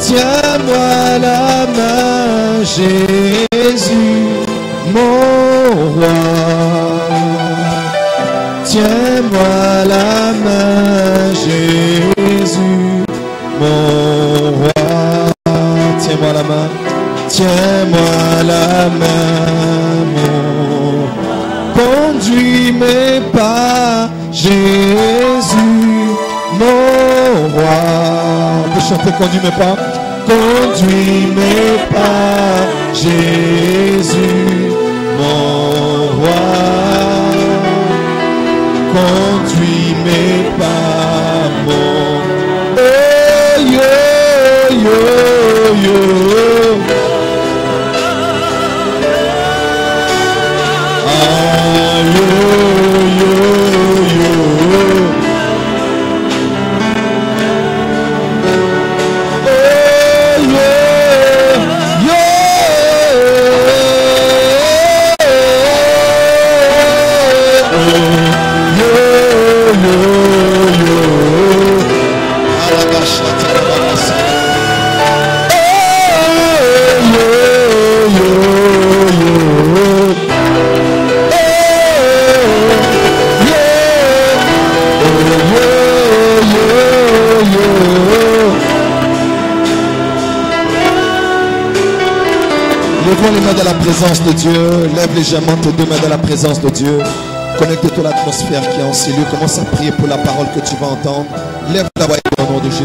Tiens-moi la main, Jésus, mon roi. Tiens-moi la main, Jésus, mon roi. Tiens-moi la main, tiens-moi la main, mon roi. Conduis mes pas, Jésus, mon roi. On peut chanter, conduis mes pas. Conduis mes pas, Jésus, mon roi. Conduis mes pas, mon oh, yo, yo, yo. Ah, yo, yo, yo. Lève les mains dans la présence de Dieu. Lève légèrement tes deux mains dans la présence de Dieu. Connecte-toi à l'atmosphère qui est en ces lieux. Commence à prier pour la parole que tu vas entendre. Lève la voix au nom de Jésus.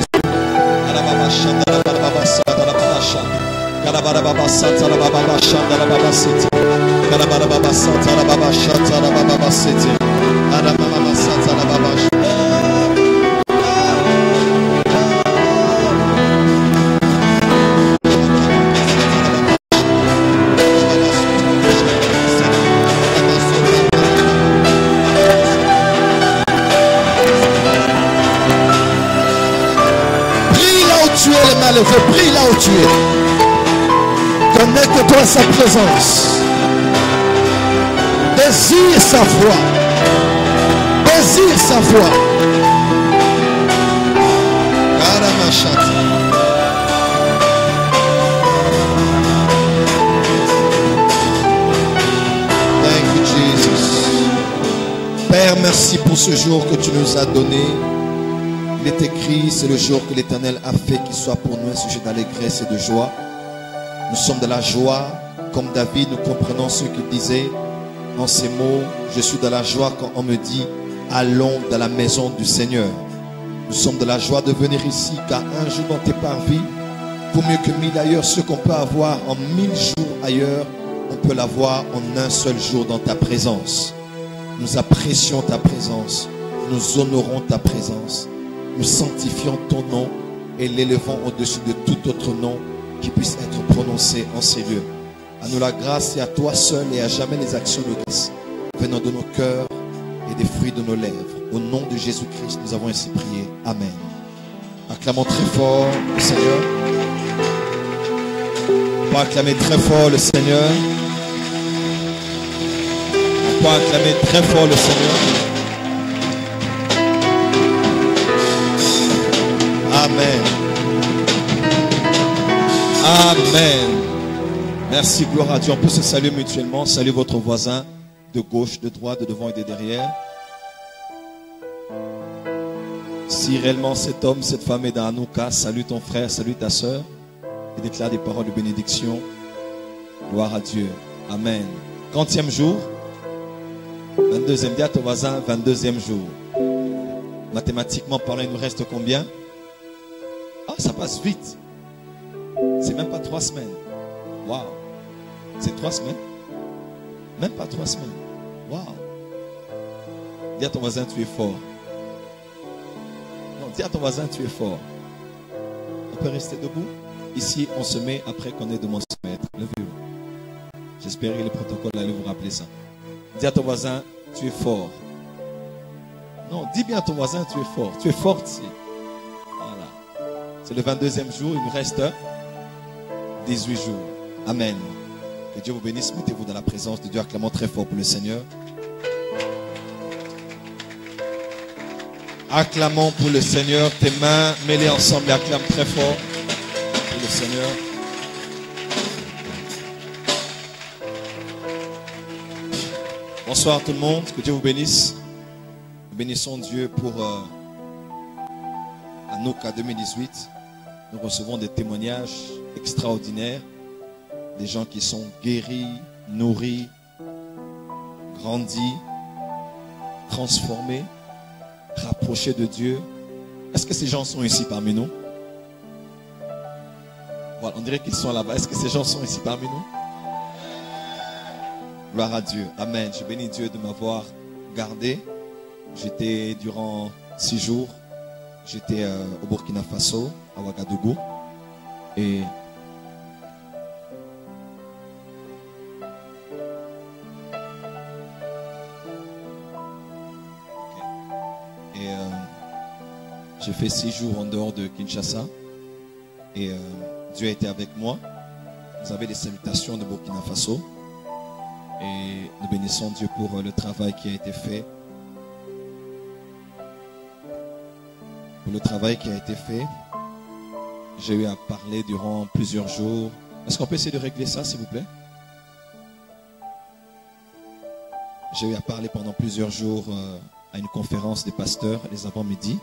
Prie là où tu es. Connecte-toi à sa présence. Désire sa foi. Désire sa foi. Thank you, Jesus. Père, merci pour ce jour que tu nous as donné. Il est écrit, c'est le jour que l'Éternel a fait qu'il soit pour nous un sujet d'allégresse et de joie. Nous sommes de la joie, comme David, nous comprenons ce qu'il disait en ces mots. Je suis de la joie quand on me dit, allons dans la maison du Seigneur. Nous sommes de la joie de venir ici, car un jour dans tes parvis, pour mieux que 1000 ailleurs, ce qu'on peut avoir en 1000 jours ailleurs, on peut l'avoir en un seul jour dans ta présence. Nous apprécions ta présence, nous honorons ta présence. Nous sanctifions ton nom et l'élevons au-dessus de tout autre nom qui puisse être prononcé en ces lieux. À nous la grâce et à toi seul et à jamais les actions de grâce venant de nos cœurs et des fruits de nos lèvres. Au nom de Jésus-Christ, nous avons ainsi prié. Amen. Acclamons très fort le Seigneur. On peut acclamer très fort le Seigneur. On peut acclamer très fort le Seigneur. Amen. Amen. Merci, gloire à Dieu. On peut se saluer mutuellement. Saluez votre voisin de gauche, de droite, de devant et de derrière. Si réellement cet homme, cette femme est dans Hanouka, salue ton frère, salue ta soeur et déclare des paroles de bénédiction Gloire à Dieu. Amen. 30e jour. 22e. Dis à ton voisin, 22e jour. Mathématiquement parlant, il nous reste combien? Ah, ça passe vite. C'est même pas 3 semaines. Waouh. C'est 3 semaines? Même pas 3 semaines. Waouh. Dis à ton voisin, tu es fort. Non, dis à ton voisin, tu es fort. On peut rester debout? Ici, on se met après qu'on ait demandé de se mettre. Levez-vous. J'espère que le protocole allait vous rappeler ça. Dis à ton voisin, tu es fort. Non, dis bien à ton voisin, tu es fort. Tu es forte ici. Voilà. C'est le 22e jour, il nous reste 18 jours. Amen. Que Dieu vous bénisse. Mettez-vous dans la présence de Dieu. Acclamons très fort pour le Seigneur. Acclamons pour le Seigneur. Tes mains, mets-les ensemble et acclame très fort pour le Seigneur. Bonsoir tout le monde. Que Dieu vous bénisse. Nous bénissons Dieu pour Hanouka 2018. Nous recevons des témoignages extraordinaires. Des gens qui sont guéris, nourris, grandis, transformés, rapprochés de Dieu. Est-ce que ces gens sont ici parmi nous? Voilà, on dirait qu'ils sont là-bas. Est-ce que ces gens sont ici parmi nous? Gloire à Dieu. Amen. Je bénis Dieu de m'avoir gardé. J'étais durant 6 jours. J'étais au Burkina Faso, à Ouagadougou. Et j'ai fait 6 jours en dehors de Kinshasa et Dieu a été avec moi. Vous avez des salutations de Burkina Faso et nous bénissons Dieu pour le travail qui a été fait. Pour le travail qui a été fait, j'ai eu à parler durant plusieurs jours. Est-ce qu'on peut essayer de régler ça, s'il vous plaît? J'ai eu à parler pendant plusieurs jours à une conférence des pasteurs les avant-midi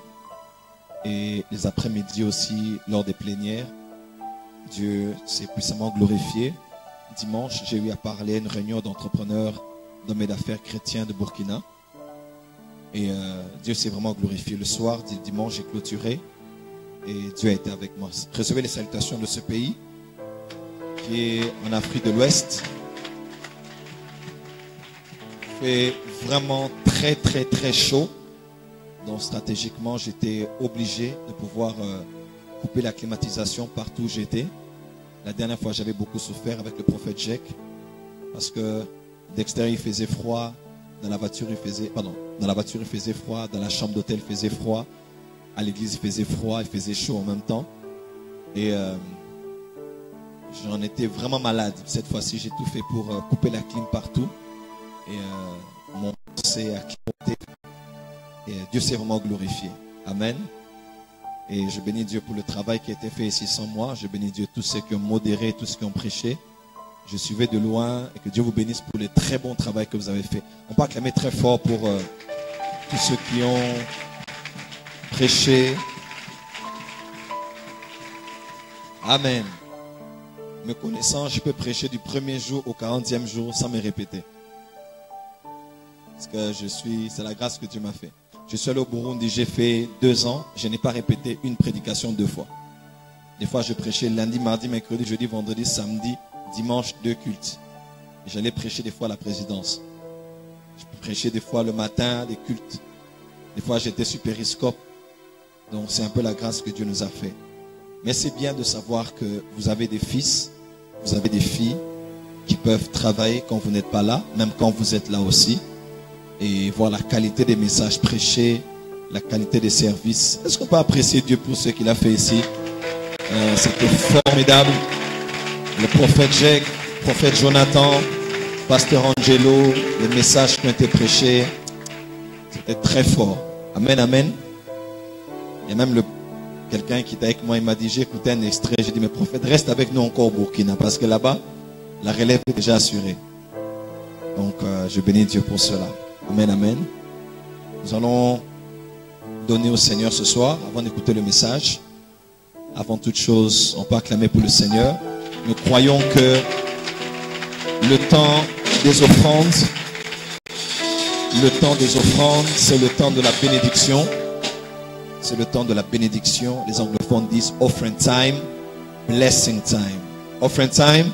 et les après-midi aussi lors des plénières. Dieu s'est puissamment glorifié. Dimanche, j'ai eu à parler à une réunion d'entrepreneurs, d'hommes et d'affaires chrétiens de Burkina. Et Dieu s'est vraiment glorifié. Le soir du dimanche, j'ai clôturé et Dieu a été avec moi. Recevez les salutations de ce pays qui est en Afrique de l'Ouest. Il fait vraiment très très très chaud. Donc stratégiquement, j'étais obligé de pouvoir couper la climatisation partout où j'étais. La dernière fois, j'avais beaucoup souffert avec le prophète Jek parce que d'extérieur, il faisait froid. Dans la voiture, il faisait froid. Dans la chambre d'hôtel, il faisait froid. À l'église, il faisait froid. Il faisait chaud en même temps. Et j'en étais vraiment malade. Cette fois-ci, j'ai tout fait pour couper la clim partout. Et mon s'est acclimaté. Et Dieu s'est vraiment glorifié. Amen. Et je bénis Dieu pour le travail qui a été fait ici sans moi. Je bénis Dieu tous ceux qui ont modéré, tous ceux qui ont prêché. Je suivais de loin et que Dieu vous bénisse pour le très bon travail que vous avez fait. On peut acclamer très fort pour tous ceux qui ont prêché. Amen. Me connaissant, je peux prêcher du 1er jour au 40e jour sans me répéter. Parce que c'est la grâce que Dieu m'a fait. Je suis allé au Burundi, j'ai fait 2 ans. Je n'ai pas répété une prédication 2 fois. Des fois, je prêchais lundi, mardi, mercredi, jeudi, vendredi, samedi, dimanche, 2 cultes. J'allais prêcher des fois à la présidence. Je prêchais des fois le matin, des cultes. Des fois, j'étais sur périscope. Donc, c'est un peu la grâce que Dieu nous a fait. Mais c'est bien de savoir que vous avez des fils, vous avez des filles qui peuvent travailler quand vous n'êtes pas là, même quand vous êtes là aussi. Et voir la qualité des messages prêchés, la qualité des services. Est-ce qu'on peut apprécier Dieu pour ce qu'il a fait ici? C'était formidable. Le prophète Jake, le prophète Jonathan, pasteur Angelo, les messages qui ont été prêchés, c'était très fort. Amen, amen. Il y a même quelqu'un qui était avec moi, il m'a dit, j'ai écouté un extrait, j'ai dit, mais prophète, reste avec nous encore au Burkina, parce que là-bas, la relève est déjà assurée. Donc, je bénis Dieu pour cela. Amen, amen. Nous allons donner au Seigneur ce soir, avant d'écouter le message. Avant toute chose, on peut acclamer pour le Seigneur. Nous croyons que Le temps des offrandes. Le temps des offrandes, c'est le temps de la bénédiction. C'est le temps de la bénédiction. Les anglophones disent offering time, blessing time. Offering time.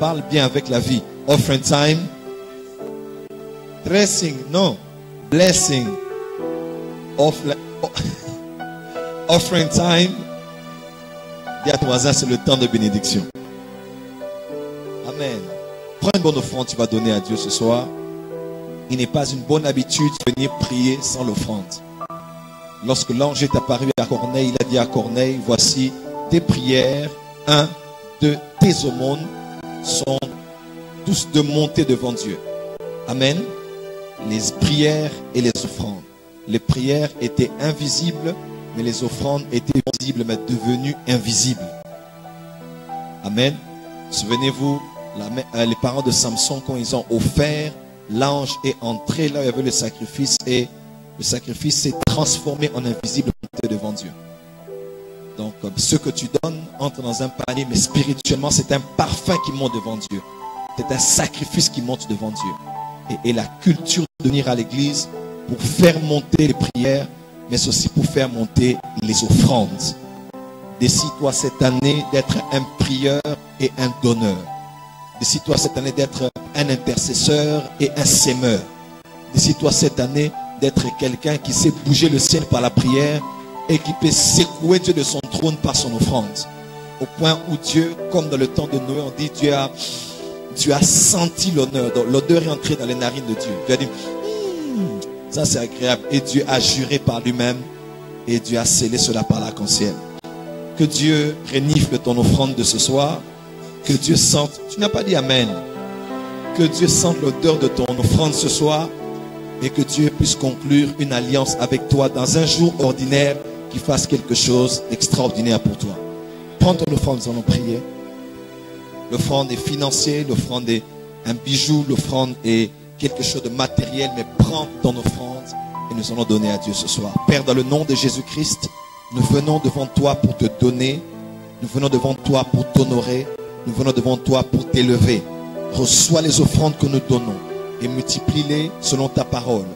Parle bien avec la vie. Offering time. Dressing, non. Blessing. Offering time. Dis à ton voisin, c'est le temps de bénédiction. Amen. Prends une bonne offrande, tu vas donner à Dieu ce soir. Il n'est pas une bonne habitude de venir prier sans l'offrande. Lorsque l'ange est apparu à Corneille, il a dit à Corneille, voici tes prières, de tes aumônes sont tous de monter devant Dieu. Amen. Les prières et les offrandes. Les prières étaient invisibles, mais les offrandes étaient visibles, mais devenues invisibles. Amen. Souvenez-vous, les parents de Samson, quand ils ont offert, l'ange est entré là où il y avait le sacrifice et le sacrifice s'est transformé en invisible devant Dieu. Donc, ce que tu donnes entre dans un panier, mais spirituellement, c'est un parfum qui monte devant Dieu. C'est un sacrifice qui monte devant Dieu. Et la culture de venir à l'église pour faire monter les prières, mais aussi pour faire monter les offrandes. Décide-toi cette année d'être un prieur et un donneur. Décide-toi cette année d'être un intercesseur et un sémeur. Décide-toi cette année d'être quelqu'un qui sait bouger le ciel par la prière et qui peut secouer Dieu de son trône par son offrande. Au point où Dieu, comme dans le temps de Noé, on dit Dieu a senti l'honneur. L'odeur est entrée dans les narines de Dieu. Dieu a dit, ça c'est agréable. Et Dieu a juré par lui-même et Dieu a scellé cela par l'arc-en-ciel. Que Dieu renifle ton offrande de ce soir. Que Dieu sente, tu n'as pas dit Amen. Que Dieu sente l'odeur de ton offrande ce soir et que Dieu puisse conclure une alliance avec toi dans un jour ordinaire qui fasse quelque chose d'extraordinaire pour toi. Prends ton offrande, nous allons prier. L'offrande est financière, l'offrande est un bijou, l'offrande est quelque chose de matériel, mais prends ton offrande et nous allons donner à Dieu ce soir. Père, dans le nom de Jésus-Christ, nous venons devant toi pour te donner, nous venons devant toi pour t'honorer, nous venons devant toi pour t'élever. Reçois les offrandes que nous donnons et multiplie-les selon ta parole.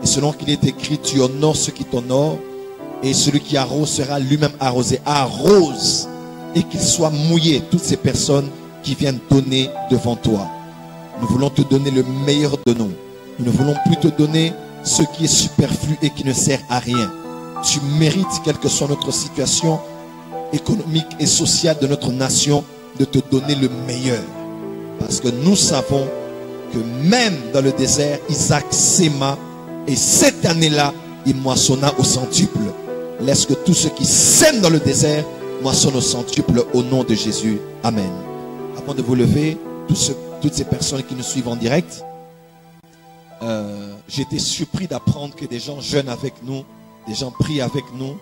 Et selon qu'il est écrit, tu honores ceux qui t'honorent et celui qui arrose sera lui-même arrosé. Arrose et qu'il soit mouillé toutes ces personnes qui viennent donner devant toi. Nous voulons te donner le meilleur de nous. Nous ne voulons plus te donner ce qui est superflu et qui ne sert à rien. Tu mérites, quelle que soit notre situation économique et sociale de notre nation, de te donner le meilleur. Parce que nous savons que même dans le désert, Isaac sème et cette année-là, il moissonna au centuple. Laisse que tous ceux qui sèment dans le désert moissonnent au centuple au nom de Jésus. Amen. Avant de vous lever, toutes ces personnes qui nous suivent en direct, j'étais surpris d'apprendre que des gens jeûnent avec nous, des gens prient avec nous.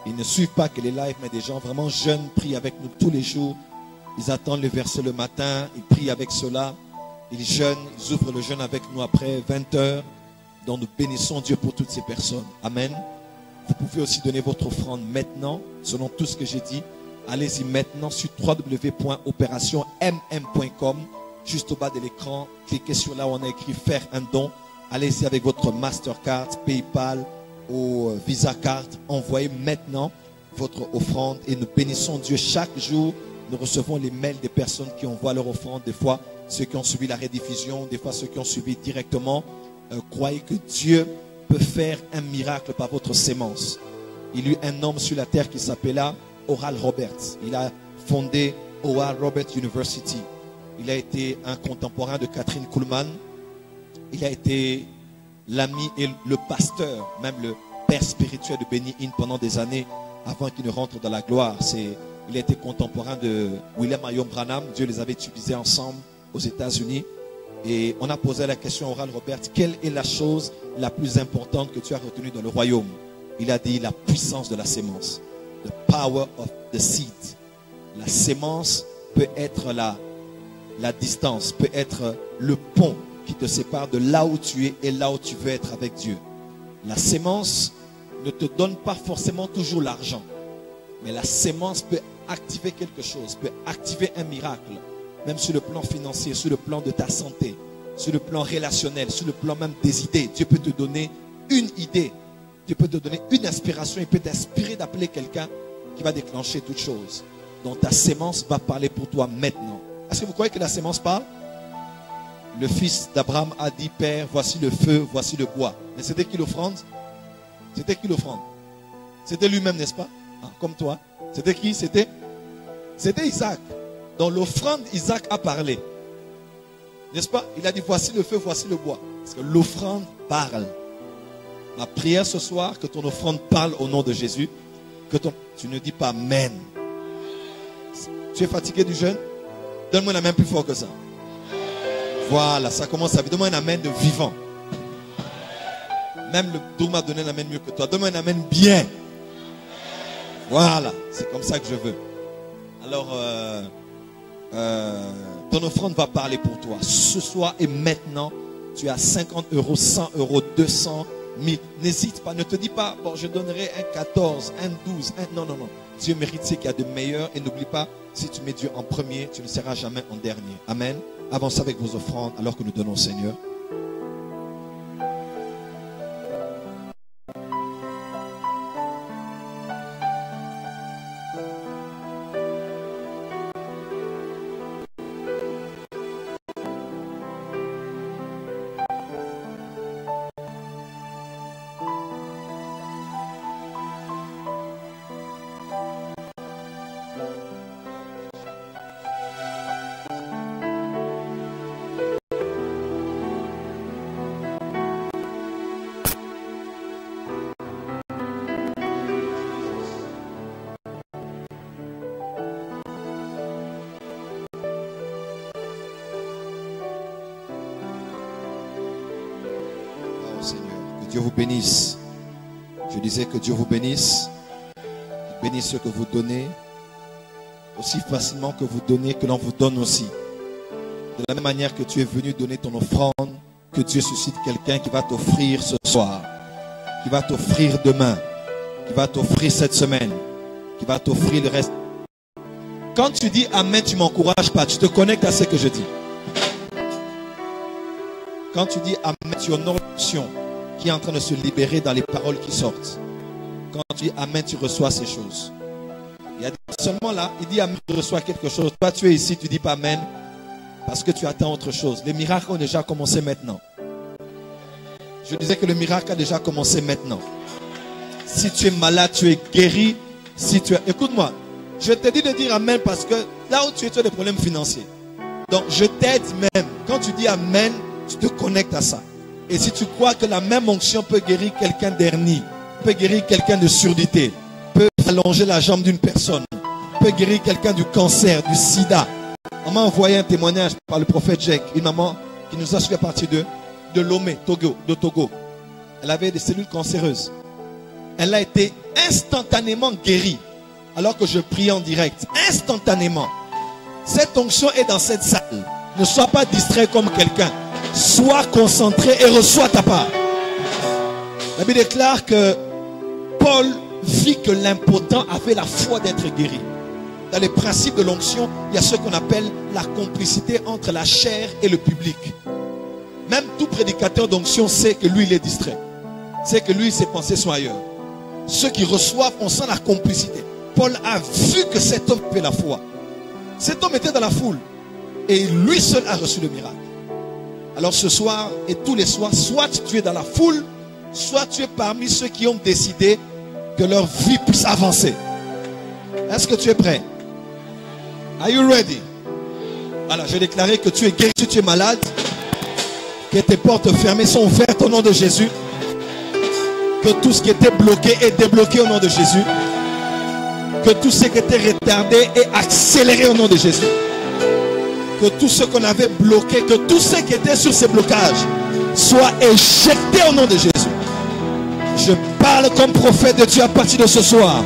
Ils ne suivent pas que les lives, mais des gens vraiment jeunes prient avec nous tous les jours. Ils attendent le verset le matin, ils prient avec cela, ils jeûnent, ils ouvrent le jeûne avec nous après 20 heures. Donc nous bénissons Dieu pour toutes ces personnes. Amen. Vous pouvez aussi donner votre offrande maintenant, selon tout ce que j'ai dit. Allez-y maintenant sur www.operationmm.com. Juste au bas de l'écran, cliquez sur là où on a écrit faire un don. Allez-y avec votre Mastercard, PayPal ou Visa Card. Envoyez maintenant votre offrande et nous bénissons Dieu chaque jour. Nous recevons les mails des personnes qui envoient leur offrande, des fois ceux qui ont suivi la rediffusion, des fois ceux qui ont suivi directement. Croyez que Dieu peut faire un miracle par votre sémence. Il y eut un homme sur la terre qui s'appela Oral Roberts. Il a fondé Oral Roberts University. Il a été un contemporain de Catherine Kuhlman. Il a été l'ami et le pasteur, même le père spirituel de Benny Hinn pendant des années avant qu'il ne rentre dans la gloire. Il a été contemporain de William Marion Branham. Dieu les avait utilisés ensemble aux États-Unis. Et on a posé la question à Oral Roberts, quelle est la chose la plus importante que tu as retenue dans le royaume? Il a dit la puissance de la sémence. The power of the seed. La sémence peut être la distance, peut être le pont qui te sépare de là où tu es et là où tu veux être avec Dieu. La sémence ne te donne pas forcément toujours l'argent. Mais la sémence peut activer quelque chose, peut activer un miracle. même sur le plan financier, sur le plan de ta santé, sur le plan relationnel, sur le plan même des idées. Dieu peut te donner une idée. Dieu peut te donner une inspiration. Il peut t'inspirer d'appeler quelqu'un qui va déclencher toute chose. Donc ta sémence va parler pour toi maintenant. Est-ce que vous croyez que la sémence parle? Le fils d'Abraham a dit, Père, voici le feu, voici le bois. Mais c'était qui l'offrande? C'était qui l'offrande? C'était lui-même, n'est-ce pas? Ah, comme toi. C'était qui? C'était Isaac. Dans l'offrande, Isaac a parlé. N'est-ce pas? Il a dit, voici le feu, voici le bois. Parce que l'offrande parle. Ma prière ce soir, que ton offrande parle au nom de Jésus. Tu ne dis pas Amen. Tu es fatigué du jeûne? Donne-moi un amen plus fort que ça. Voilà, ça commence à... Donne-moi un amen de vivant. Même le dos m'a donné un amen mieux que toi. Donne-moi un amen bien. Voilà, c'est comme ça que je veux. Alors, ton offrande va parler pour toi. Ce soir et maintenant, tu as 50 euros, 100 euros, 200, 1000. N'hésite pas, ne te dis pas, bon, je donnerai un 14, un 12, un... Non, non, non. Dieu mérite ce qu'il y a de meilleur. Et n'oublie pas, si tu mets Dieu en premier, tu ne seras jamais en dernier. Amen. Avancez avec vos offrandes alors que nous donnons au Seigneur. Dieu vous bénisse. Je disais que Dieu vous bénisse. Il bénisse ce que vous donnez. Aussi facilement que vous donnez, que l'on vous donne aussi. De la même manière que tu es venu donner ton offrande, que Dieu suscite quelqu'un qui va t'offrir ce soir, qui va t'offrir demain, qui va t'offrir cette semaine, qui va t'offrir le reste. Quand tu dis Amen, tu ne m'encourages pas, tu te connectes à ce que je dis. Quand tu dis Amen, tu honores l'onction qui est en train de se libérer dans les paroles qui sortent. Quand tu dis Amen, tu reçois ces choses. Il y a seulement là, il dit Amen, tu reçois quelque chose. Toi, tu es ici, tu dis pas Amen parce que tu attends autre chose. Les miracles ont déjà commencé maintenant. Je disais que le miracle a déjà commencé maintenant. Si tu es malade, tu es guéri. Si tu es... Écoute-moi, je te dis de dire Amen parce que là où tu as des problèmes financiers. Donc, je t'aide même. Quand tu dis Amen, tu te connectes à ça. Et si tu crois que la même onction peut guérir quelqu'un d'hernie, peut guérir quelqu'un de surdité, peut allonger la jambe d'une personne, peut guérir quelqu'un du cancer, du sida. On m'a envoyé un témoignage par le prophète Jacques, une maman qui nous a suivi à partir de Lomé, de Togo. Elle avait des cellules cancéreuses. Elle a été instantanément guérie alors que je priais en direct. Instantanément. Cette onction est dans cette salle. Ne sois pas distrait comme quelqu'un. Sois concentré et reçois ta part. La Bible déclare que Paul vit que l'impotent avait la foi d'être guéri. Dans les principes de l'onction, il y a ce qu'on appelle la complicité entre la chair et le public. Même tout prédicateur d'onction sait que lui, il est distrait. C'est que lui, ses pensées sont ailleurs. Ceux qui reçoivent, on sent la complicité. Paul a vu que cet homme avait la foi. Cet homme était dans la foule. Et lui seul a reçu le miracle. Alors ce soir et tous les soirs, soit tu es dans la foule, soit tu es parmi ceux qui ont décidé que leur vie puisse avancer. Est-ce que tu es prêt? Are you ready? Voilà, je vais déclarer que tu es guéri si tu es malade, que tes portes fermées sont ouvertes au nom de Jésus, que tout ce qui était bloqué est débloqué au nom de Jésus, que tout ce qui était retardé est accéléré au nom de Jésus. Que tout ce qu'on avait bloqué, que tout ce qui était sur ces blocages soit éjecté au nom de Jésus. Je parle comme prophète de Dieu à partir de ce soir.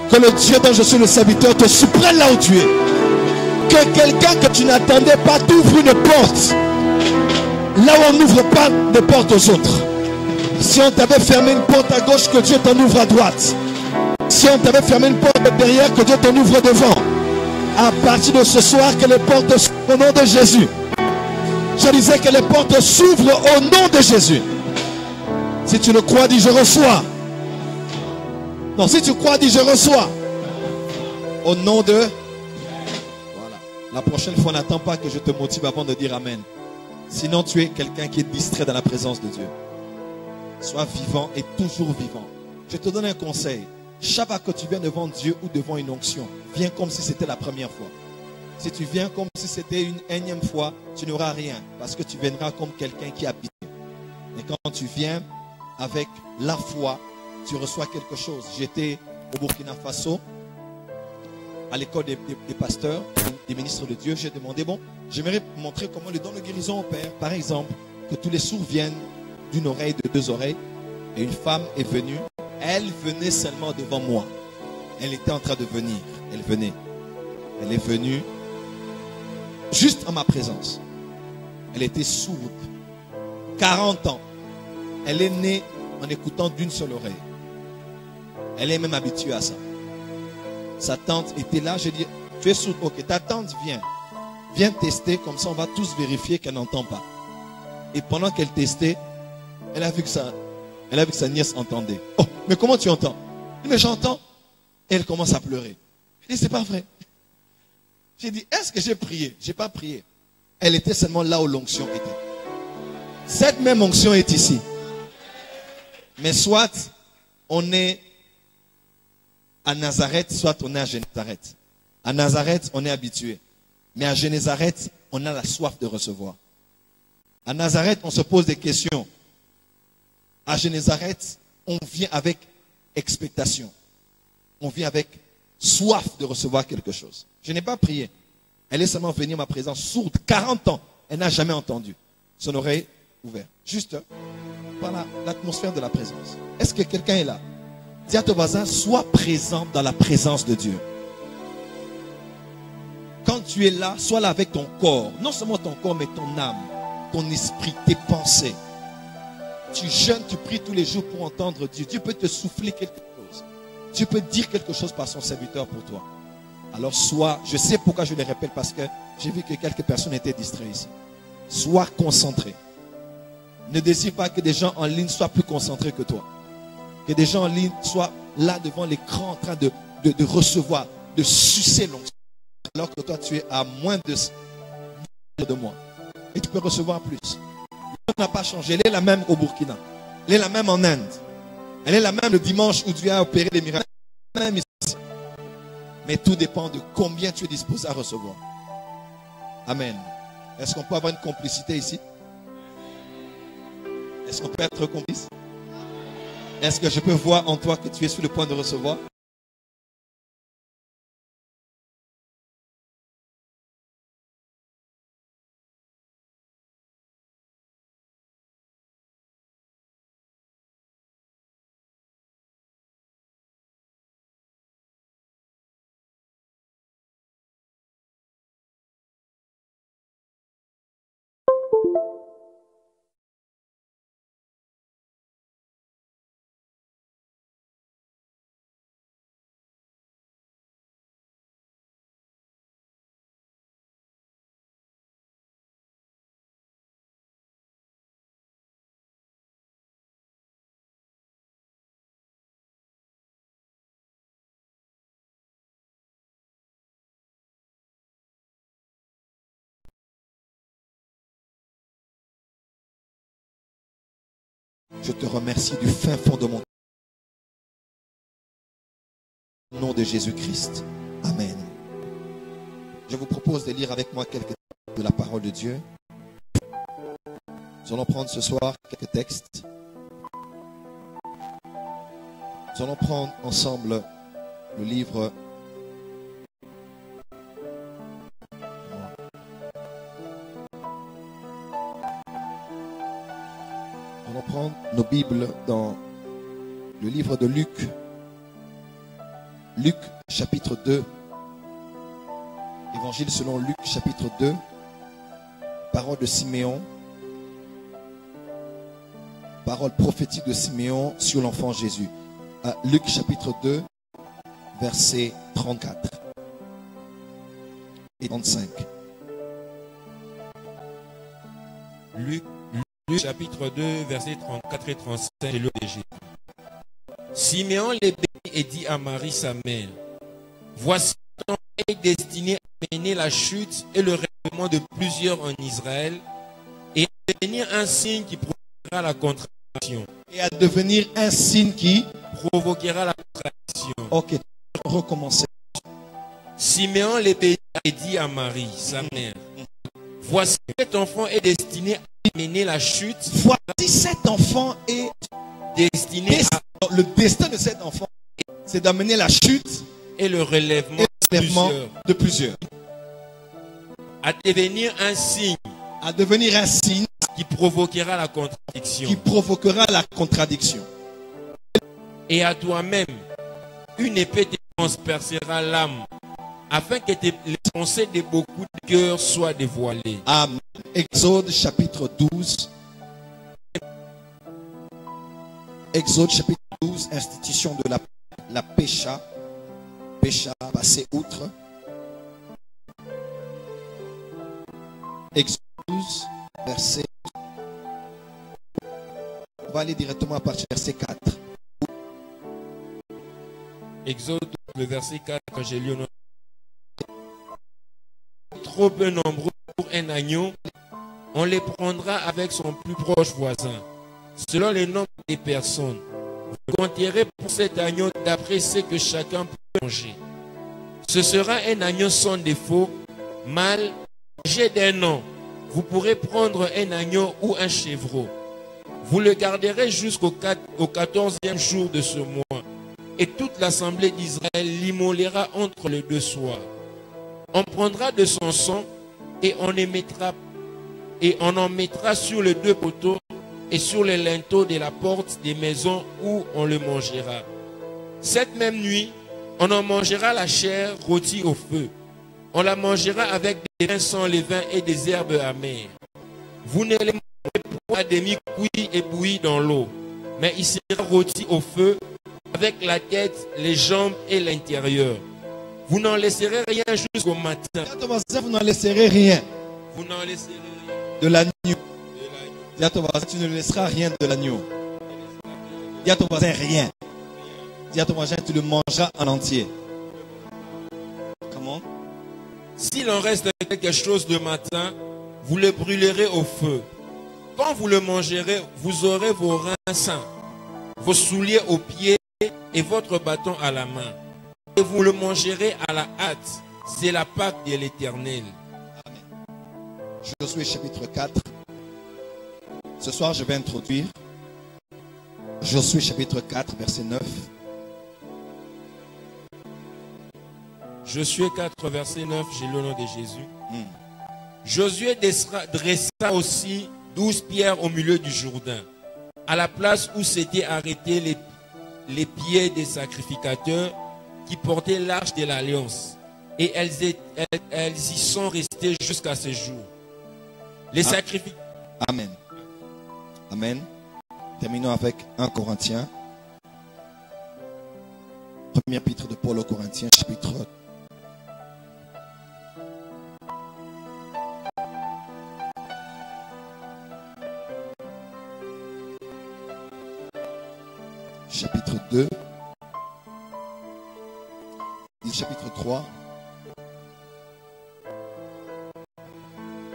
Que le Dieu dont je suis le serviteur te surprenne là où tu es. Que quelqu'un que tu n'attendais pas t'ouvre une porte. Là où on n'ouvre pas de porte aux autres. Si on t'avait fermé une porte à gauche, que Dieu t'en ouvre à droite. Si on t'avait fermé une porte derrière, que Dieu t'en ouvre devant. À partir de ce soir, que les portes s'ouvrent au nom de Jésus. Je disais que les portes s'ouvrent au nom de Jésus. Si tu le crois, dis je reçois. Non, si tu crois, dis je reçois. Au nom de... Voilà. La prochaine fois, n'attends pas que je te motive avant de dire Amen. Sinon, tu es quelqu'un qui est distrait dans la présence de Dieu. Sois vivant et toujours vivant. Je te donne un conseil. Chaque fois que tu viens devant Dieu ou devant une onction, viens comme si c'était la première fois. Si tu viens comme si c'était une énième fois, tu n'auras rien. Parce que tu viendras comme quelqu'un qui habite. Et quand tu viens avec la foi, tu reçois quelque chose. J'étais au Burkina Faso, à l'école des pasteurs, des ministres de Dieu. J'ai demandé, bon, j'aimerais montrer comment le don de guérison opère. Par exemple, que tous les sourds viennent d'une oreille, de deux oreilles. Et une femme est venue. Elle venait seulement devant moi. Elle était en train de venir. Elle venait. Elle est venue juste en ma présence. Elle était sourde. 40 ans. Elle est née en écoutant d'une seule oreille. Elle est même habituée à ça. Sa tante était là. J'ai dit, tu es sourde. Ok, ta tante vient. Viens tester. Comme ça, on va tous vérifier qu'elle n'entend pas. Et pendant qu'elle testait, elle a vu que sa nièce entendait. Oh, mais comment tu entends? Mais j'entends. Et elle commence à pleurer. Je dis, c'est pas vrai. J'ai dit, est-ce que j'ai prié? J'ai pas prié. Elle était seulement là où l'onction était. Cette même onction est ici. Mais soit on est à Nazareth, soit on est à Génézareth. À Nazareth, on est habitué. Mais à Génézareth, on a la soif de recevoir. À Nazareth, on se pose des questions. À Génézareth, on vient avec expectation. On vient avec soif de recevoir quelque chose. Je n'ai pas prié. Elle est seulement venue à ma présence sourde. 40 ans. Elle n'a jamais entendu. Son oreille ouverte. Juste par l'atmosphère de la présence. Est-ce que quelqu'un est là? Dis à ton voisin, sois présent dans la présence de Dieu. Quand tu es là, sois là avec ton corps. Non seulement ton corps, mais ton âme, ton esprit, tes pensées. Tu jeûnes, tu pries tous les jours pour entendre Dieu. Dieu peut te souffler quelque chose. Dieu peut dire quelque chose par son serviteur pour toi. Alors je sais pourquoi je le répète, parce que j'ai vu que quelques personnes étaient distraites ici. Sois concentré. Ne désire pas que des gens en ligne soient plus concentrés que toi. Que des gens en ligne soient là devant l'écran en train de recevoir, de sucer l'onction. Alors que toi tu es à moins de moi. Et tu peux recevoir plus. Elle n'a pas changé. Elle est la même au Burkina. Elle est la même en Inde. Elle est la même le dimanche où Dieu a opéré des miracles. Elle est la même ici. Mais tout dépend de combien tu es disposé à recevoir. Amen. Est-ce qu'on peut avoir une complicité ici? Est-ce qu'on peut être complice? Est-ce que je peux voir en toi que tu es sur le point de recevoir? Je te remercie du fin fond de mon cœur. Au nom de Jésus-Christ. Amen. Je vous propose de lire avec moi quelques textes de la parole de Dieu. Nous allons prendre ce soir quelques textes. Nous allons prendre ensemble le livre. Nous allons prendre nos Bibles dans le livre de Luc. Luc chapitre 2. Évangile selon Luc chapitre 2. Parole de Siméon. Parole prophétique de Siméon sur l'enfant Jésus. Luc chapitre 2, verset 34. et 35. Luc chapitre 2, versets 34 et 35, c'est le de Jésus. Siméon les bénit et dit à Marie sa mère, voici ton enfant est destiné à mener la chute et le règlement de plusieurs en Israël et à devenir un signe qui provoquera la contradiction. Et à devenir un signe qui provoquera la contradiction. Ok, recommencer. Siméon les bénit et dit à Marie sa mère, voici cet enfant est destiné à mener la chute. Voici cet enfant est destiné à... Le destin de cet enfant, c'est d'amener la chute et le relèvement de plusieurs. À devenir un signe. À devenir un signe qui provoquera la contradiction. Qui provoquera la contradiction. Et à toi-même, une épée te transpercera l'âme, afin que les pensées de beaucoup de cœurs soient dévoilées. Amen. Exode chapitre 12. Exode chapitre 12, institution de la pécha. Pécha, passer outre. Exode 12, verset. On va aller directement à partir du verset 4. Exode, le verset 4, quand j'ai lu. Trop peu nombreux pour un agneau, on les prendra avec son plus proche voisin. Selon le nombre des personnes, vous compterez pour cet agneau d'après ce que chacun peut manger. Ce sera un agneau sans défaut, mâle, âgé d'1 an. Vous pourrez prendre un agneau ou un chevreau. Vous le garderez jusqu'au 14e jour de ce mois. Et toute l'assemblée d'Israël l'immolera entre les deux soirs. On prendra de son sang et on en mettra sur les 2 poteaux et sur les linteaux de la porte des maisons où on le mangera. Cette même nuit, on en mangera la chair rôtie au feu. On la mangera avec des pains sans levain et des herbes amères. Vous ne les mangerez pas à demi cuits et bouillis dans l'eau, mais il sera rôti au feu avec la tête, les jambes et l'intérieur. Vous n'en laisserez rien jusqu'au matin. Vous n'en laisserez rien. Vous n'en laisserez rien. De l'agneau. Dis à ton voisin, tu ne laisseras rien de l'agneau. Dis à ton voisin, rien. Dis à ton voisin, tu le mangeras en entier. Comment? S'il en reste quelque chose de matin, vous le brûlerez au feu. Quand vous le mangerez, vous aurez vos reins sains, vos souliers aux pieds et votre bâton à la main. Et vous le mangerez à la hâte. C'est la Pâque de l'Éternel. Josué chapitre 4. Ce soir, je vais introduire Josué chapitre 4, verset 9. Josué 4, verset 9, j'ai le nom de Jésus. Josué dressa aussi 12 pierres au milieu du Jourdain, à la place où s'étaient arrêtés les pieds des sacrificateurs qui portaient l'arche de l'alliance. Et elles y sont restées jusqu'à ce jour. Les sacrificateurs. Amen. Amen. Terminons avec 1 Corinthiens. Premier épître de Paul aux Corinthiens, chapitre 2. Chapitre 3.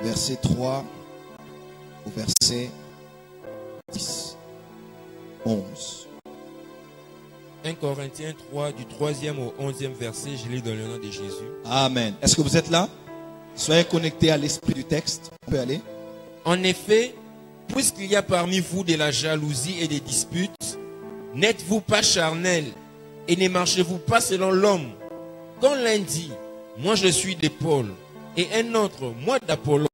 Verset 3 au verset 10. 11. 1 Corinthiens 3, du 3e au 11e verset, je lis dans le nom de Jésus. Amen. Est-ce que vous êtes là? Soyez connectés à l'esprit du texte. On peut aller. En effet, puisqu'il y a parmi vous de la jalousie et des disputes, n'êtes-vous pas charnels et ne marchez-vous pas selon l'homme? Quand l'un dit, moi je suis de Paul, et un autre, moi d'Apollos,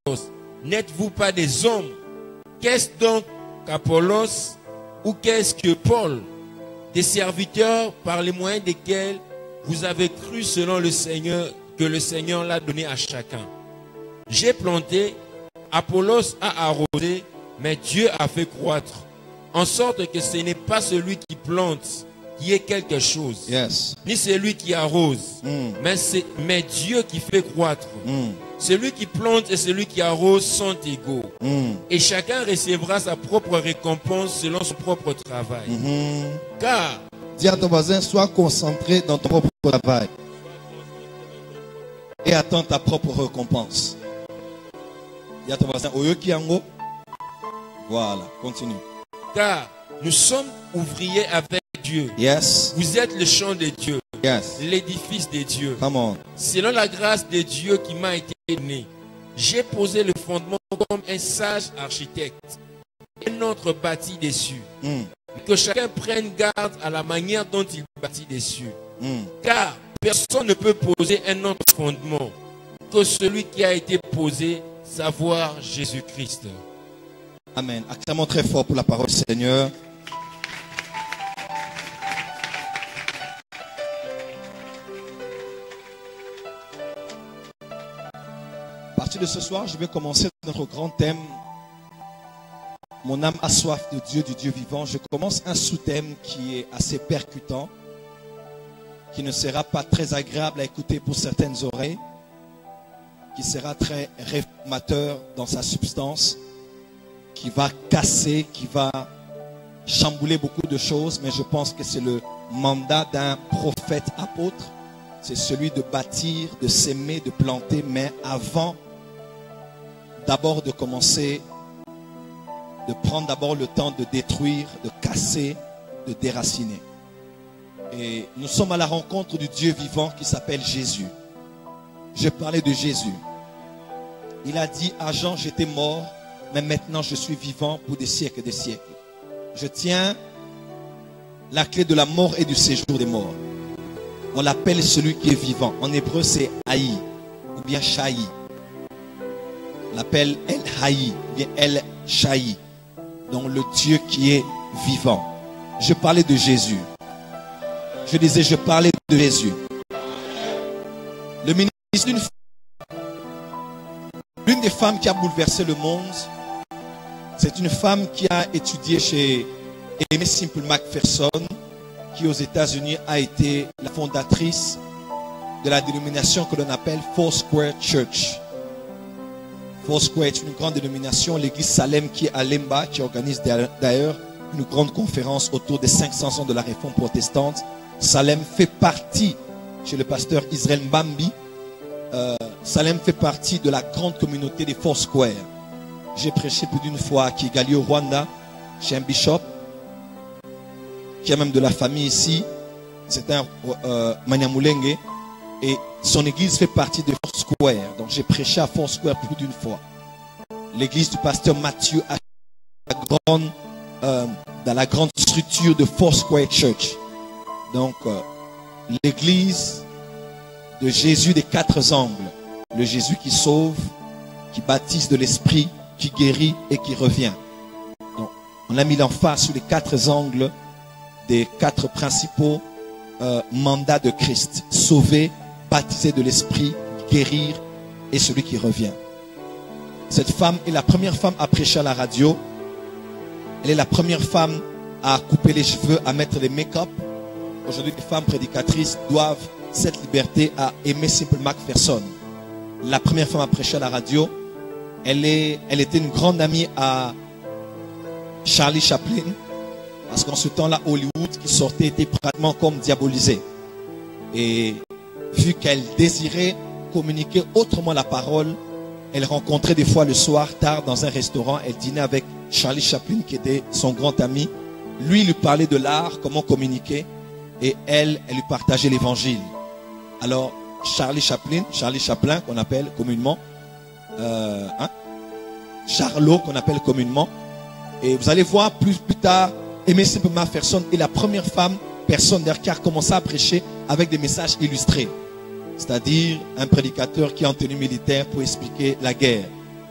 n'êtes-vous pas des hommes? Qu'est-ce donc qu'Apollos ou qu'est-ce que Paul? Des serviteurs par les moyens desquels vous avez cru selon le Seigneur, que le Seigneur l'a donné à chacun. J'ai planté, Apollos a arrosé, mais Dieu a fait croître, en sorte que ce n'est pas celui qui plante qui est quelque chose. Yes. Ni celui qui arrose. Mais Dieu qui fait croître. Celui qui plante et celui qui arrose sont égaux. Et chacun recevra sa propre récompense selon son propre travail. Car, dis à ton voisin, sois concentré dans ton propre travail. Et attends ta propre récompense. Dis à ton voisin, Oyo Kiango. Voilà, continue. Car nous sommes ouvriers avec Dieu. Yes. Vous êtes le champ de Dieu. Yes. L'édifice de Dieu. Come on. Selon la grâce de Dieu qui m'a été donnée, j'ai posé le fondement comme un sage architecte. Un autre bâtit dessus. Que chacun prenne garde à la manière dont il bâtit dessus. Car personne ne peut poser un autre fondement que celui qui a été posé, savoir Jésus-Christ. Amen. Acclamons très fort pour la parole du Seigneur. À partir de ce soir, je vais commencer notre grand thème. Mon âme a soif de Dieu, du Dieu vivant. Je commence un sous-thème qui est assez percutant, qui ne sera pas très agréable à écouter pour certaines oreilles, qui sera très réformateur dans sa substance, qui va casser, qui va chambouler beaucoup de choses, mais je pense que c'est le mandat d'un prophète apôtre. C'est celui de bâtir, de s'aimer, de planter, mais avant d'abord de commencer, de prendre d'abord le temps de détruire, de casser, de déraciner. Et nous sommes à la rencontre du Dieu vivant qui s'appelle Jésus. Je parlais de Jésus. Il a dit à Jean, j'étais mort, mais maintenant je suis vivant pour des siècles et des siècles. Je tiens la clé de la mort et du séjour des morts. On l'appelle celui qui est vivant. En hébreu, c'est Haï, ou bien Shaï. On l'appelle El Haï, ou bien El Shaï. Donc le Dieu qui est vivant. Je parlais de Jésus. Je disais, je parlais de Jésus. Le ministre d'une femme, l'une des femmes qui a bouleversé le monde, c'est une femme qui a étudié chez Aimé Simple McPherson, qui aux États-Unis a été la fondatrice de la dénomination que l'on appelle Foursquare Church. Foursquare est une grande dénomination, l'église Salem qui est à Lemba, qui organise d'ailleurs une grande conférence autour des 500 ans de la réforme protestante. Salem fait partie, chez le pasteur Israël Mbambi, Salem fait partie de la grande communauté des Foursquare. J'ai prêché plus d'une fois à Kigali au Rwanda, chez un bishop, qui a même de la famille ici. C'est un Manyamulenge. Et son église fait partie de Foursquare. Donc j'ai prêché à Foursquare plus d'une fois. L'église du pasteur Mathieu a dans la grande structure de Foursquare Church. Donc l'église de Jésus des quatre angles. Le Jésus qui sauve, qui baptise de l'esprit, qui guérit et qui revient. Donc on a mis l'emphase sur les quatre angles des quatre principaux mandats de Christ. Sauver, baptiser de l'esprit, guérir et celui qui revient. Cette femme est la première femme à prêcher à la radio. Elle est la première femme à couper les cheveux, à mettre les make-up. Aujourd'hui, les femmes prédicatrices doivent cette liberté à Aimé Simple McPherson. La première femme à prêcher à la radio. Elle était une grande amie à Charlie Chaplin. Parce qu'en ce temps-là, Hollywood qui sortait était pratiquement comme diabolisé. Et vu qu'elle désirait communiquer autrement la parole, elle rencontrait des fois le soir, tard, dans un restaurant. Elle dînait avec Charlie Chaplin, qui était son grand ami. Lui, il lui parlait de l'art, comment communiquer. Et elle lui partageait l'évangile. Alors, Charlie Chaplin, qu'on appelle communément, Charlot, qu'on appelle communément. Et vous allez voir plus tard, Aimé Simple McPherson est la première personne qui a commencé à prêcher avec des messages illustrés. C'est-à-dire un prédicateur qui est en tenue militaire pour expliquer la guerre.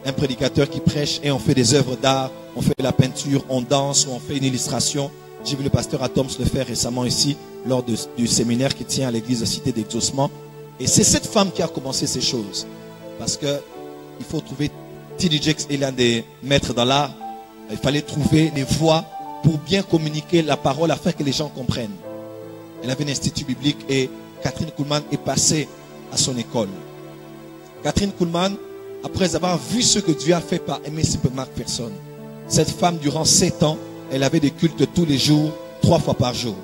Un prédicateur qui prêche et on fait des œuvres d'art, on fait de la peinture, on danse, on fait une illustration. J'ai vu le pasteur Atoms le faire récemment ici, lors du séminaire qui tient à l'église de Cité d'Exaucement. Et c'est cette femme qui a commencé ces choses. Parce que il faut trouver, T.D. Jakes est l'un des maîtres dans l'art. Il fallait trouver les voies pour bien communiquer la parole afin que les gens comprennent. Elle avait un institut biblique et Catherine Kuhlman est passée à son école. Catherine Kuhlman, après avoir vu ce que Dieu a fait par Aimé Simple McPherson, cette femme, durant 7 ans, elle avait des cultes tous les jours, 3 fois par jour.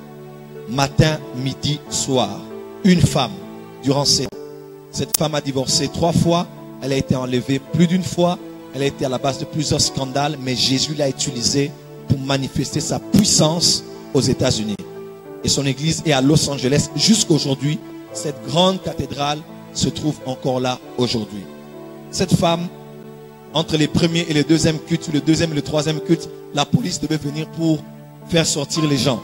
Matin, midi, soir. Une femme, durant 7 ans. Cette femme a divorcé 3 fois. Elle a été enlevée plus d'1 fois. Elle a été à la base de plusieurs scandales. Mais Jésus l'a utilisée pour manifester sa puissance aux États-Unis. Et son église est à Los Angeles jusqu'à aujourd'hui. Cette grande cathédrale se trouve encore là aujourd'hui. Cette femme, entre les premiers et les deuxièmes cultes, le deuxième et le troisième culte, la police devait venir pour faire sortir les gens.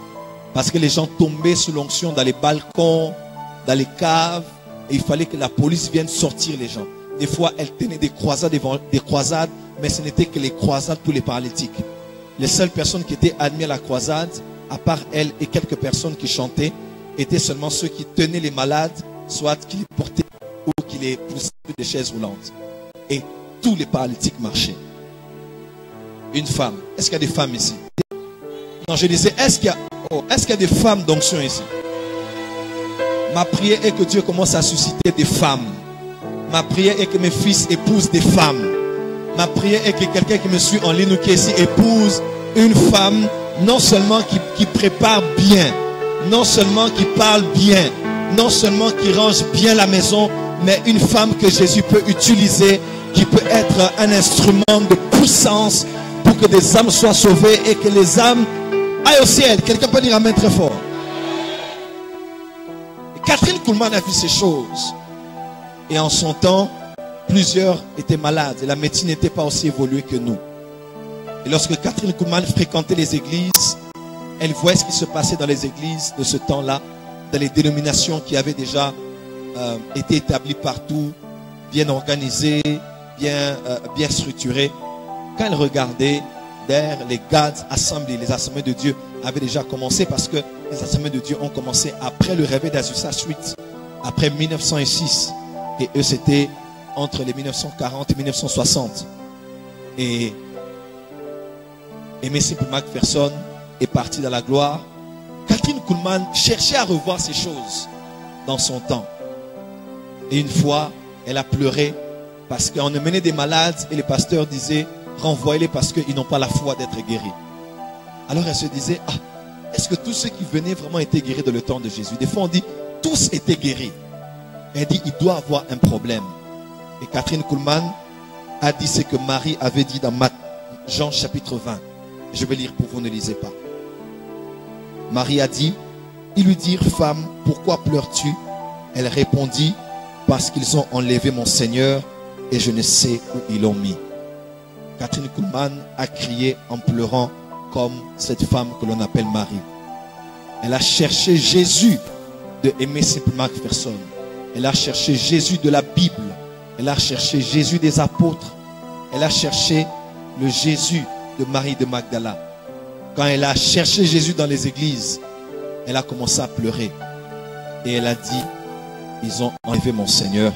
Parce que les gens tombaient sous l'onction dans les balcons, dans les caves. Et il fallait que la police vienne sortir les gens. Des fois, elle tenait des croisades, mais ce n'était que les croisades pour les paralytiques. Les seules personnes qui étaient admises à la croisade, à part elle et quelques personnes qui chantaient, étaient seulement ceux qui tenaient les malades, soit qui les portaient ou qui les poussaient des chaises roulantes. Et tous les paralytiques marchaient. Une femme. Est-ce qu'il y a des femmes ici? Non, je disais, est-ce qu'il y a des femmes d'onction ici? Ma prière est que Dieu commence à susciter des femmes. Ma prière est que mes fils épousent des femmes. Ma prière est que quelqu'un qui me suit en ligne ou qui est ici épouse une femme, non seulement qui prépare bien, non seulement qui parle bien, non seulement qui range bien la maison, mais une femme que Jésus peut utiliser, qui peut être un instrument de puissance pour que des âmes soient sauvées et que les âmes aillent au ciel. Quelqu'un peut dire amen très fort. Catherine Kuhlman a vu ces choses. Et en son temps, plusieurs étaient malades. Et la médecine n'était pas aussi évoluée que nous. Et lorsque Catherine Kuhlman fréquentait les églises, elle voyait ce qui se passait dans les églises de ce temps-là, dans les dénominations qui avaient déjà été établies partout, bien organisées, bien structurées. Quand elle regardait derrière les God's Assembly, les assemblées de Dieu avaient déjà commencé, parce que les assemblées de Dieu ont commencé après le réveil d'Azusa Street, après 1906. Et eux, c'était entre les 1940 et 1960. Et Aimé Simple McPherson est parti dans la gloire. Catherine Kuhlman cherchait à revoir ces choses dans son temps. Et une fois, elle a pleuré parce qu'on emmenait des malades et les pasteurs disaient renvoyez-les parce qu'ils n'ont pas la foi d'être guéris. Alors elle se disait, est-ce que tous ceux qui venaient vraiment étaient guéris dans le temps de Jésus? Des fois on dit, tous étaient guéris. Elle dit, il doit avoir un problème. Et Catherine Kuhlman a dit ce que Marie avait dit dans Jean chapitre 20. Je vais lire pour vous, ne lisez pas. Marie a dit, ils lui dirent, femme, pourquoi pleures-tu? Elle répondit, parce qu'ils ont enlevé mon Seigneur et je ne sais où ils l'ont mis. Catherine Kuhlman a crié en pleurant comme cette femme que l'on appelle Marie. Elle a cherché Jésus de Aimé Simple McPherson. Elle a cherché Jésus de la Bible. Elle a cherché Jésus des apôtres. Elle a cherché le Jésus de Marie de Magdala. Quand elle a cherché Jésus dans les églises, elle a commencé à pleurer. Et elle a dit, ils ont enlevé mon Seigneur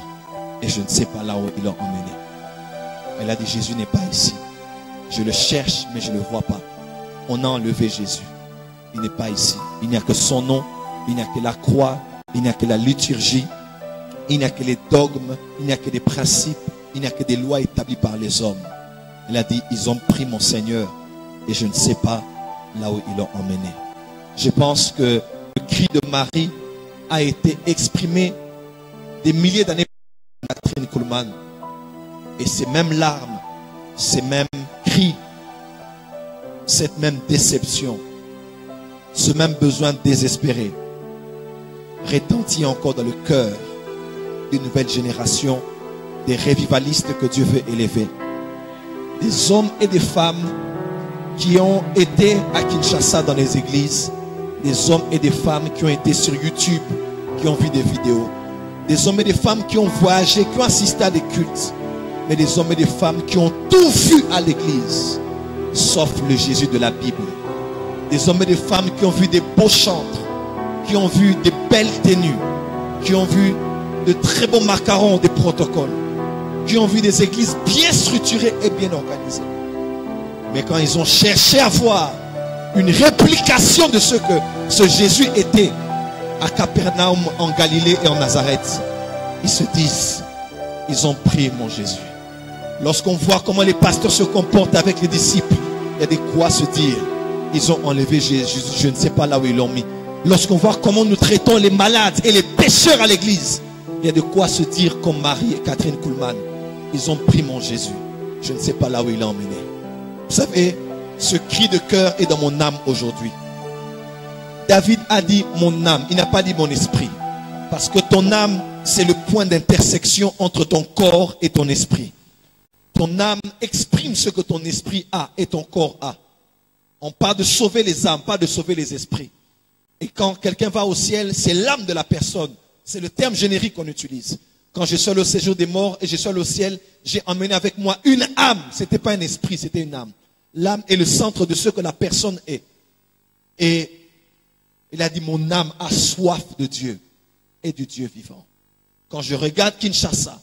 et je ne sais pas là où ils l'ont emmené. Elle a dit, Jésus n'est pas ici. Je le cherche, mais je ne le vois pas. On a enlevé Jésus. Il n'est pas ici. Il n'y a que son nom. Il n'y a que la croix. Il n'y a que la liturgie. Il n'y a que les dogmes. Il n'y a que des principes. Il n'y a que des lois établies par les hommes. Elle a dit, ils ont pris mon Seigneur et je ne sais pas là où ils l'ont emmené. Je pense que le cri de Marie a été exprimé des milliers d'années par Catherine Kuhlman. Et ces mêmes larmes, ces mêmes cris, cette même déception, ce même besoin désespéré retentit encore dans le cœur d'une nouvelle génération, des revivalistes que Dieu veut élever. Des hommes et des femmes qui ont été à Kinshasa dans les églises, des hommes et des femmes qui ont été sur YouTube, qui ont vu des vidéos, des hommes et des femmes qui ont voyagé, qui ont assisté à des cultes, mais des hommes et des femmes qui ont tout vu à l'église, sauf le Jésus de la Bible. Des hommes et des femmes qui ont vu des beaux chantres, qui ont vu des belles tenues, qui ont vu de très bons macarons, des protocoles, qui ont vu des églises bien structurées et bien organisées. Mais quand ils ont cherché à voir une réplication de ce que ce Jésus était, à Capernaum, en Galilée et en Nazareth, ils se disent, ils ont pris mon Jésus. Lorsqu'on voit comment les pasteurs se comportent avec les disciples, il y a de quoi se dire, ils ont enlevé Jésus, je ne sais pas là où ils l'ont mis. Lorsqu'on voit comment nous traitons les malades et les pécheurs à l'église, il y a de quoi se dire comme Marie et Catherine Kuhlman, ils ont pris mon Jésus, je ne sais pas là où il l'a emmené. Vous savez, ce cri de cœur est dans mon âme aujourd'hui. David a dit mon âme, il n'a pas dit mon esprit. Parce que ton âme, c'est le point d'intersection entre ton corps et ton esprit. Ton âme exprime ce que ton esprit a et ton corps a. On parle de sauver les âmes, pas de sauver les esprits. Et quand quelqu'un va au ciel, c'est l'âme de la personne. C'est le terme générique qu'on utilise. Quand je suis allé au séjour des morts et je suis allé au ciel, j'ai emmené avec moi une âme. Ce n'était pas un esprit, c'était une âme. L'âme est le centre de ce que la personne est. Et il a dit, mon âme a soif de Dieu et du Dieu vivant. Quand je regarde Kinshasa,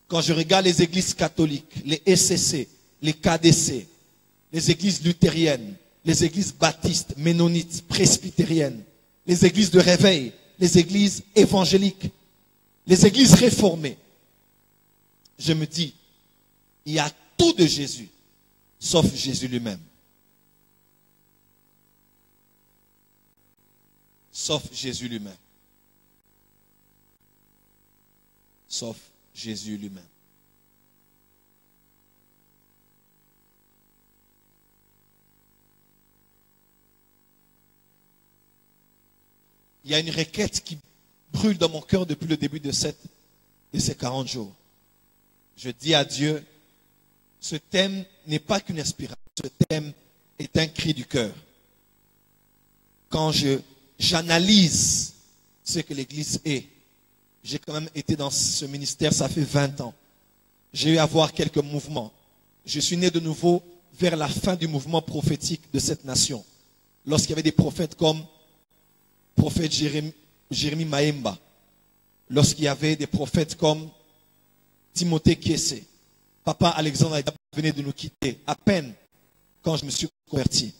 quand je regarde les églises catholiques, les SCC, les KDC, les églises luthériennes, les églises baptistes, ménonites, presbytériennes, les églises de réveil, les églises évangéliques, les églises réformées, je me dis, il y a tout de Jésus, sauf Jésus lui-même. Sauf Jésus lui-même. Sauf Jésus lui-même. Il y a une requête qui brûle dans mon cœur depuis le début de ces 40 jours. Je dis à Dieu, ce thème n'est pas qu'une inspiration, ce thème est un cri du cœur. Quand j'analyse ce que l'Église est, j'ai quand même été dans ce ministère, ça fait 20 ans. J'ai eu à voir quelques mouvements. Je suis né de nouveau vers la fin du mouvement prophétique de cette nation. Lorsqu'il y avait des prophètes comme prophète Jérémie Maemba, lorsqu'il y avait des prophètes comme Timothée Kiese, Papa Alexandre Aïda venait de nous quitter, à peine quand je me suis converti.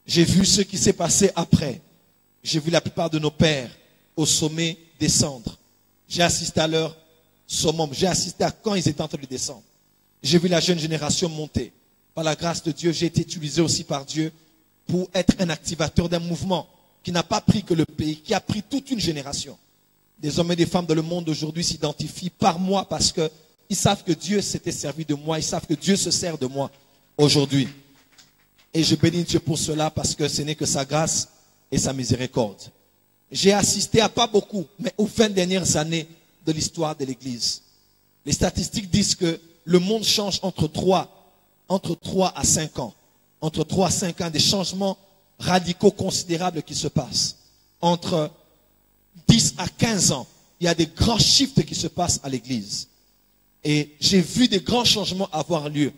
J'ai vu ce qui s'est passé après. J'ai vu la plupart de nos pères au sommet descendre. J'ai assisté à leur summum. J'ai assisté à quand ils étaient en train de descendre. J'ai vu la jeune génération monter. Par la grâce de Dieu, j'ai été utilisé aussi par Dieu pour être un activateur d'un mouvement qui n'a pas pris que le pays, qui a pris toute une génération. Des hommes et des femmes dans le monde aujourd'hui s'identifient par moi parce qu'ils savent que Dieu s'était servi de moi. Ils savent que Dieu se sert de moi aujourd'hui. Et je bénis Dieu pour cela parce que ce n'est que sa grâce et sa miséricorde. J'ai assisté à pas beaucoup, mais aux 20 dernières années de l'histoire de l'Église. Les statistiques disent que le monde change entre 3 à 5 ans. Entre 3 à 5 ans, des changements radicaux considérables qui se passent. Entre 10 à 15 ans, il y a des grands shifts qui se passent à l'Église. Et j'ai vu des grands changements avoir lieu.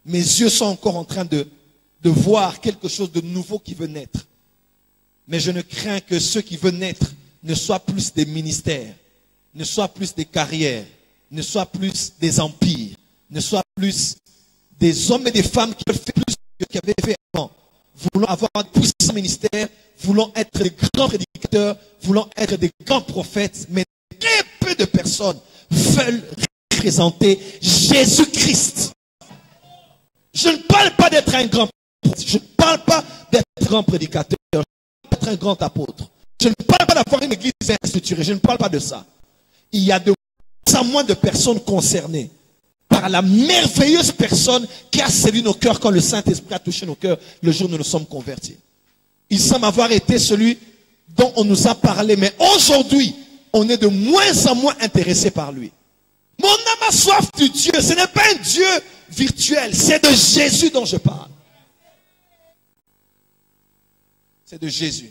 Mes yeux sont encore en train de voir quelque chose de nouveau qui veut naître. Mais je ne crains que ce qui veut naître ne soit plus des ministères, ne soit plus des carrières, ne soit plus des empires, ne soit plus des hommes et des femmes qui veulent faire plus que ce qu'ils avaient fait avant. Voulons avoir de puissants ministères, voulons être des grands prédicateurs, voulons être des grands prophètes, mais très peu de personnes veulent représenter Jésus-Christ. Je ne parle pas d'être un grand prophète, je ne parle pas d'être un grand prédicateur, je ne parle pas d'être un grand apôtre, je ne parle pas d'avoir une église structurée, je ne parle pas de ça. Il y a de moins en moins de personnes concernées par la merveilleuse personne qui a séduit nos cœurs quand le Saint-Esprit a touché nos cœurs le jour où nous nous sommes convertis. Il semble avoir été celui dont on nous a parlé, mais aujourd'hui, on est de moins en moins intéressé par lui. Mon âme a soif du Dieu, ce n'est pas un Dieu virtuel, c'est de Jésus dont je parle. C'est de Jésus.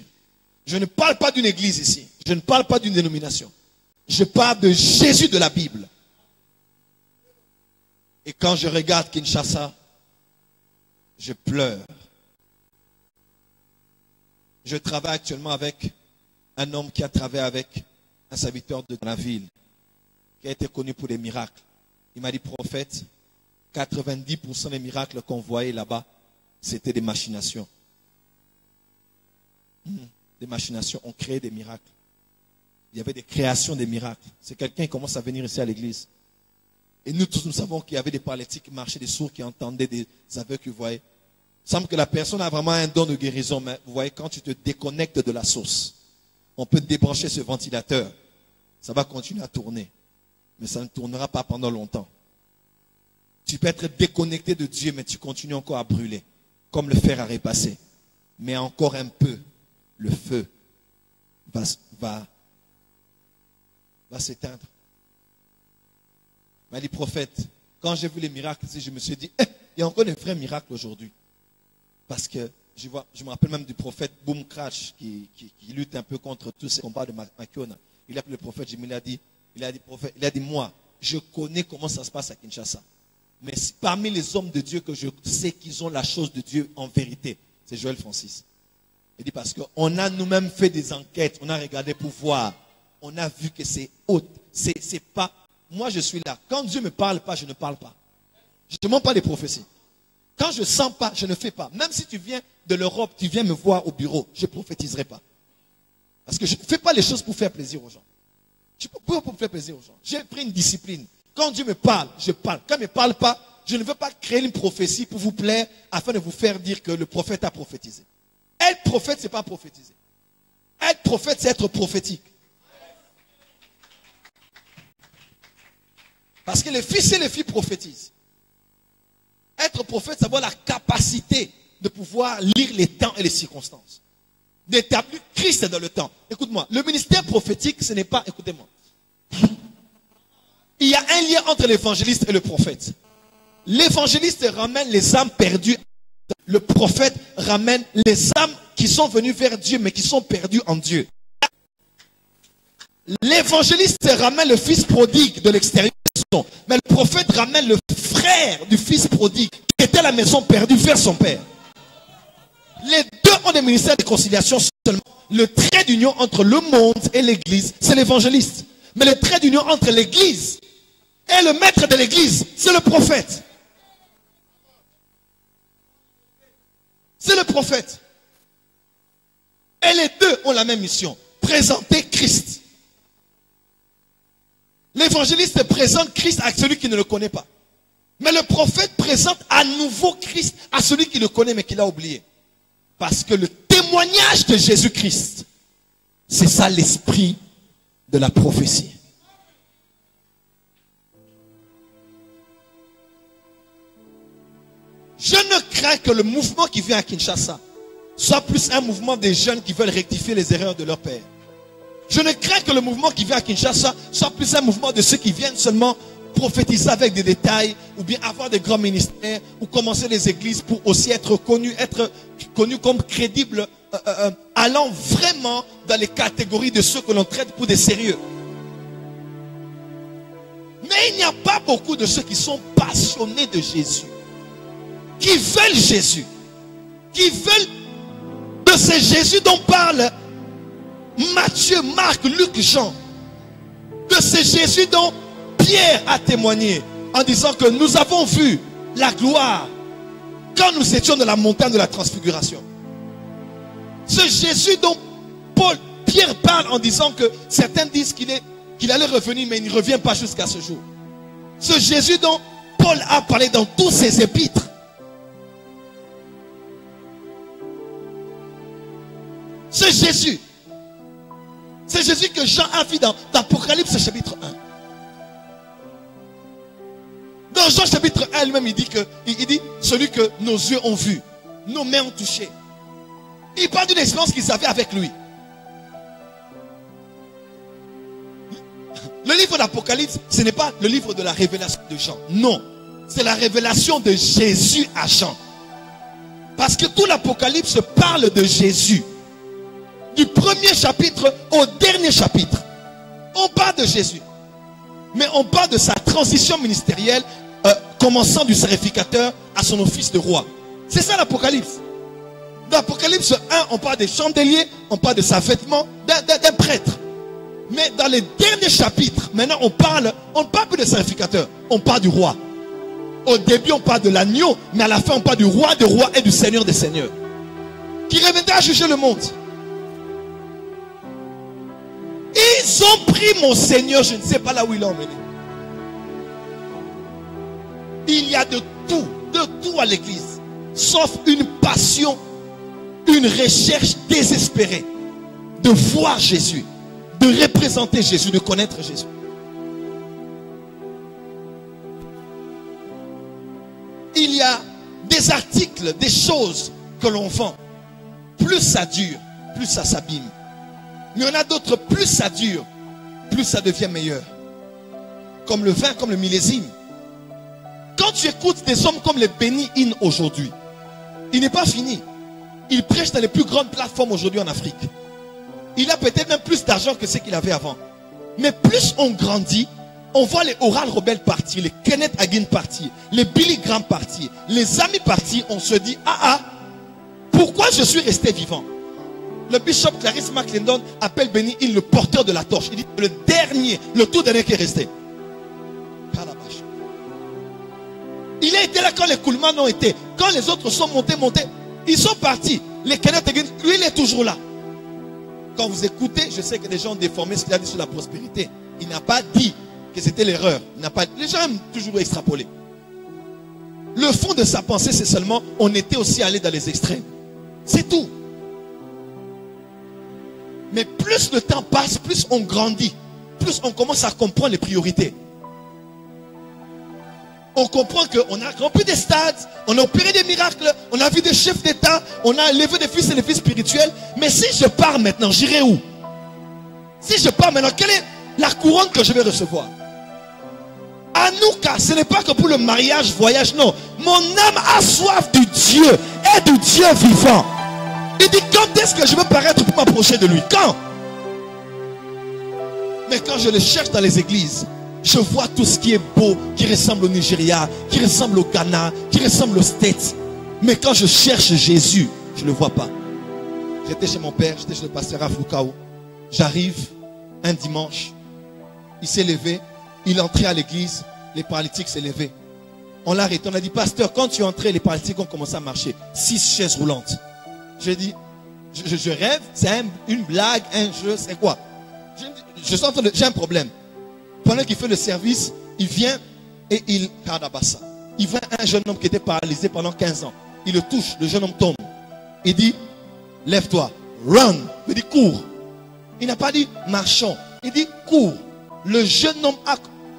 Je ne parle pas d'une église ici, je ne parle pas d'une dénomination. Je parle de Jésus de la Bible. Et quand je regarde Kinshasa, je pleure. Je travaille actuellement avec un homme qui a travaillé avec un serviteur de la ville, qui a été connu pour des miracles. Il m'a dit, prophète, 90% des miracles qu'on voyait là-bas, c'était des machinations. Des machinations, on crée des miracles. il y avait des créations des miracles. C'est quelqu'un qui commence à venir ici à l'église. Et nous tous, nous savons qu'il y avait des paralytiques qui marchaient, des sourds qui entendaient, des aveugles qui voyaient. Il semble que la personne a vraiment un don de guérison, mais vous voyez, quand tu te déconnectes de la source, on peut débrancher ce ventilateur. Ça va continuer à tourner, mais ça ne tournera pas pendant longtemps. Tu peux être déconnecté de Dieu, mais tu continues encore à brûler, comme le fer à repasser. Mais encore un peu, le feu va s'éteindre. Mais les prophètes, quand j'ai vu les miracles, je me suis dit, il y a encore des vrais miracles aujourd'hui. Parce que je me rappelle même du prophète Boom Crash qui lutte un peu contre tous ces combats de Makiona. Il a appelé le prophète, il a dit, moi, je connais comment ça se passe à Kinshasa. Mais parmi les hommes de Dieu que je sais qu'ils ont la chose de Dieu en vérité, c'est Joël Francis. Il dit parce qu'on a nous-mêmes fait des enquêtes, on a regardé pour voir, on a vu que c'est haute, c'est pas. Moi je suis là. Quand Dieu me parle pas, je ne parle pas. Je ne demande pas les prophéties. Quand je sens pas, je ne fais pas. Même si tu viens de l'Europe, tu viens me voir au bureau, je ne prophétiserai pas. Parce que je ne fais pas les choses pour faire plaisir aux gens. Je ne peux pas pour faire plaisir aux gens. J'ai pris une discipline. Quand Dieu me parle, je parle. Quand il ne me parle pas, je ne veux pas créer une prophétie pour vous plaire afin de vous faire dire que le prophète a prophétisé. Être prophète, ce n'est pas prophétiser. Être prophète, c'est être prophétique. Parce que les fils et les filles prophétisent. Être prophète, c'est avoir la capacité de pouvoir lire les temps et les circonstances. D'établir Christ dans le temps. Écoute-moi, le ministère prophétique, ce n'est pas, écoutez-moi. Il y a un lien entre l'évangéliste et le prophète. L'évangéliste ramène les âmes perdues. Le prophète ramène les âmes qui sont venues vers Dieu, mais qui sont perdues en Dieu. L'évangéliste ramène le fils prodigue de l'extérieur. Mais le prophète ramène le frère du fils prodigue qui était à la maison perdue vers son père. Les deux ont des ministères de conciliation seulement. Le trait d'union entre le monde et l'église, c'est l'évangéliste. Mais le trait d'union entre l'église et le maître de l'église, c'est le prophète. C'est le prophète. Et les deux ont la même mission. Présenter Christ. L'évangéliste présente Christ à celui qui ne le connaît pas. Mais le prophète présente à nouveau Christ à celui qui le connaît mais qui l'a oublié. Parce que le témoignage de Jésus-Christ, c'est ça l'esprit de la prophétie. Je ne crains que le mouvement qui vient à Kinshasa soit plus un mouvement des jeunes qui veulent rectifier les erreurs de leur père. Je ne crains que le mouvement qui vient à Kinshasa soit plus un mouvement de ceux qui viennent seulement prophétiser avec des détails, ou bien avoir des grands ministères, ou commencer les églises pour aussi être connus comme crédibles, allant vraiment dans les catégories de ceux que l'on traite pour des sérieux. Mais il n'y a pas beaucoup de ceux qui sont passionnés de Jésus, qui veulent Jésus, qui veulent de ce Jésus dont parle Matthieu, Marc, Luc, Jean, de ce Jésus dont Pierre a témoigné en disant que nous avons vu la gloire quand nous étions dans la montagne de la transfiguration. Ce Jésus dont Pierre parle en disant que certains disent qu'il allait revenir mais il ne revient pas jusqu'à ce jour. Ce Jésus dont Paul a parlé dans tous ses épîtres. Ce Jésus que Jean a vu dans Apocalypse chapitre 1. Dans Jean chapitre 1, lui-même, il dit celui que nos yeux ont vu, nos mains ont touché. Il parle d'une expérience qu'ils avaient avec lui. Le livre d'Apocalypse, ce n'est pas le livre de la révélation de Jean. Non, c'est la révélation de Jésus à Jean. Parce que tout l'Apocalypse parle de Jésus. Du premier chapitre au dernier chapitre, on parle de Jésus. Mais on parle de sa transition ministérielle, commençant du sacrificateur à son office de roi. C'est ça l'Apocalypse. Dans l'Apocalypse 1, on parle des chandeliers, on parle de sa vêtement, d'un prêtre. Mais dans les derniers chapitres, maintenant on parle plus de sacrificateur, on parle du roi. Au début on parle de l'agneau, mais à la fin on parle du roi des rois et du seigneur des seigneurs. Qui reviendra juger le monde. Ils ont pris mon Seigneur, je ne sais pas là où ils l'ont emmené. Il y a de tout à l'église, sauf une passion, une recherche désespérée de voir Jésus, de représenter Jésus, de connaître Jésus. Il y a des articles, des choses que l'on vend. Plus ça dure, plus ça s'abîme. Mais il y en a d'autres, plus ça dure, plus ça devient meilleur. Comme le vin, comme le millésime. Quand tu écoutes des hommes comme les Benny Hinn aujourd'hui, il n'est pas fini. Il prêche dans les plus grandes plateformes aujourd'hui en Afrique. Il a peut-être même plus d'argent que ce qu'il avait avant. Mais plus on grandit, on voit les Oral Rebel partir, les Kenneth Hagin partir, les Billy Graham partir, les amis partir. On se dit, pourquoi je suis resté vivant? Le bishop Clarisse McClendon appelle Benny Hinn le porteur de la torche. Il dit le tout dernier qui est resté. Il a été là quand les Kuhlman ont été. Quand les autres sont montés. Ils sont partis. Les Kenneth Hagin, lui, il est toujours là. Quand vous écoutez, je sais que des gens ont déformé ce qu'il a dit sur la prospérité. Il n'a pas dit que c'était l'erreur. Les gens aiment toujours extrapoler. Le fond de sa pensée, c'est seulement, on était aussi allé dans les extrêmes. C'est tout. Mais plus le temps passe, plus on grandit. Plus on commence à comprendre les priorités. On comprend qu'on a rempli des stades, on a opéré des miracles, on a vu des chefs d'État, on a élevé des fils et des filles spirituels. Mais si je pars maintenant, j'irai où? Si je pars maintenant, quelle est la couronne que je vais recevoir? Anouka, ce n'est pas que pour le mariage, voyage, non. Mon âme a soif du Dieu et du Dieu vivant. Il dit, quand est-ce que je veux paraître pour m'approcher de lui? Quand? Mais quand je le cherche dans les églises, je vois tout ce qui est beau, qui ressemble au Nigeria, qui ressemble au Ghana, qui ressemble aux States. Mais quand je cherche Jésus, je ne le vois pas. J'étais chez mon père, j'étais chez le pasteur Aflukao. J'arrive un dimanche, il s'est levé, il est entré à l'église, les paralytiques s'est levé. On l'a arrêté, on a dit, pasteur, quand tu es entré, les paralytiques ont commencé à marcher. 6 chaises roulantes. J'ai dit, je rêve, c'est une blague, un jeu, c'est quoi? J'ai un problème. Pendant qu'il fait le service, il vient et il voit un jeune homme qui était paralysé pendant 15 ans. Il le touche, le jeune homme tombe. Il dit, lève-toi, run. Il dit, cours. Il n'a pas dit, marchons. Il dit, cours. Le jeune homme a...